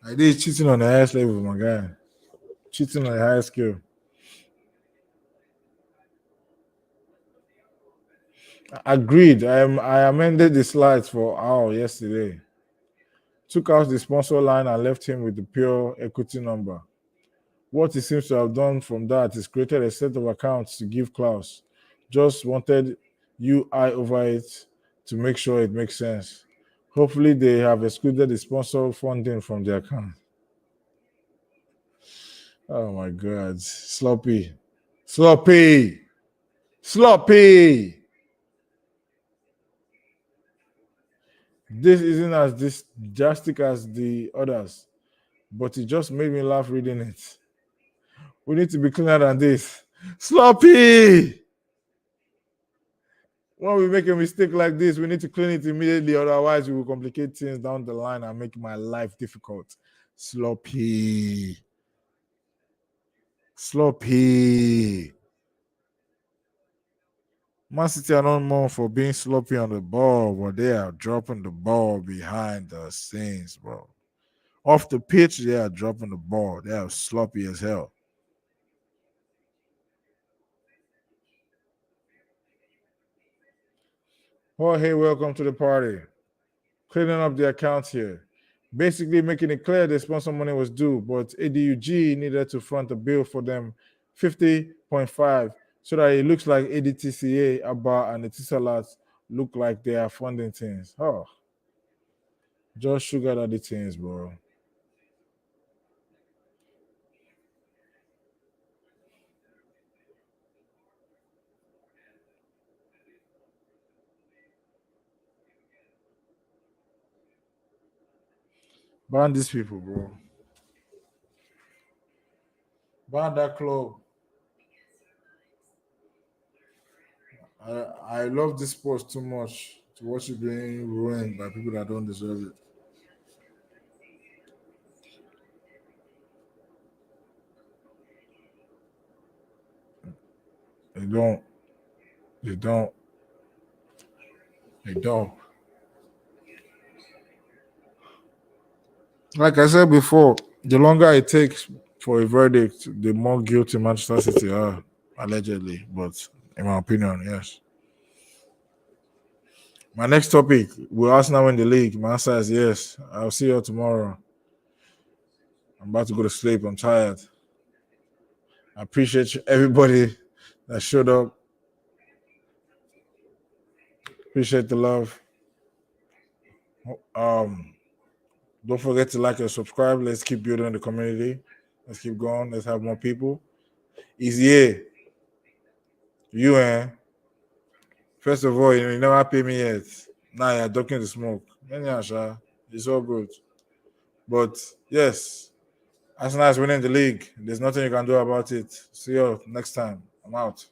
I did cheating on the highest level, my guy. Cheating on the highest skill. Agreed. I amended the slides for Al yesterday. Took out the sponsor line and left him with the pure equity number. What he seems to have done from that is created a set of accounts to give Klaus. Just wanted UI over it to make sure it makes sense. Hopefully they have excluded the sponsor funding from the account. Oh my God. Sloppy. Sloppy. Sloppy. This isn't as drastic as the others, but it just made me laugh reading it. We need to be cleaner than this. Sloppy! When we make a mistake like this, we need to clean it immediately, otherwise we will complicate things down the line and make my life difficult. Sloppy. Sloppy. Man City are not known for being sloppy on the ball, but they are dropping the ball behind the scenes, bro. Off the pitch, they are dropping the ball. They are sloppy as hell. Oh, hey, welcome to the party. Cleaning up the accounts here. Basically making it clear the sponsor money was due, but ADUG needed to front a bill for them 50.5 so that it looks like ADTCA, ABBA, and the Tisalats look like they are funding things. Oh, just sugar daddy things, bro. Ban these people, bro. Ban that club. I love this sport too much to watch it being ruined by people that don't deserve it. They don't. They don't. They don't. Like I said before, the longer it takes for a verdict, the more guilty Manchester City are, allegedly. But in my opinion, yes. My next topic: will Arsenal win the league? My answer is yes. I'll see you tomorrow. I'm about to go to sleep. I'm tired. I appreciate everybody that showed up. Appreciate the love. Don't forget to like and subscribe. Let's keep building the community. Let's keep going. Let's have more people. Easy. You first of all, you never pay me yet. Now you're ducking the smoke. Anyhow, Sha, it's all good. But yes, Arsenal is winning the league. There's nothing you can do about it. See you next time. I'm out.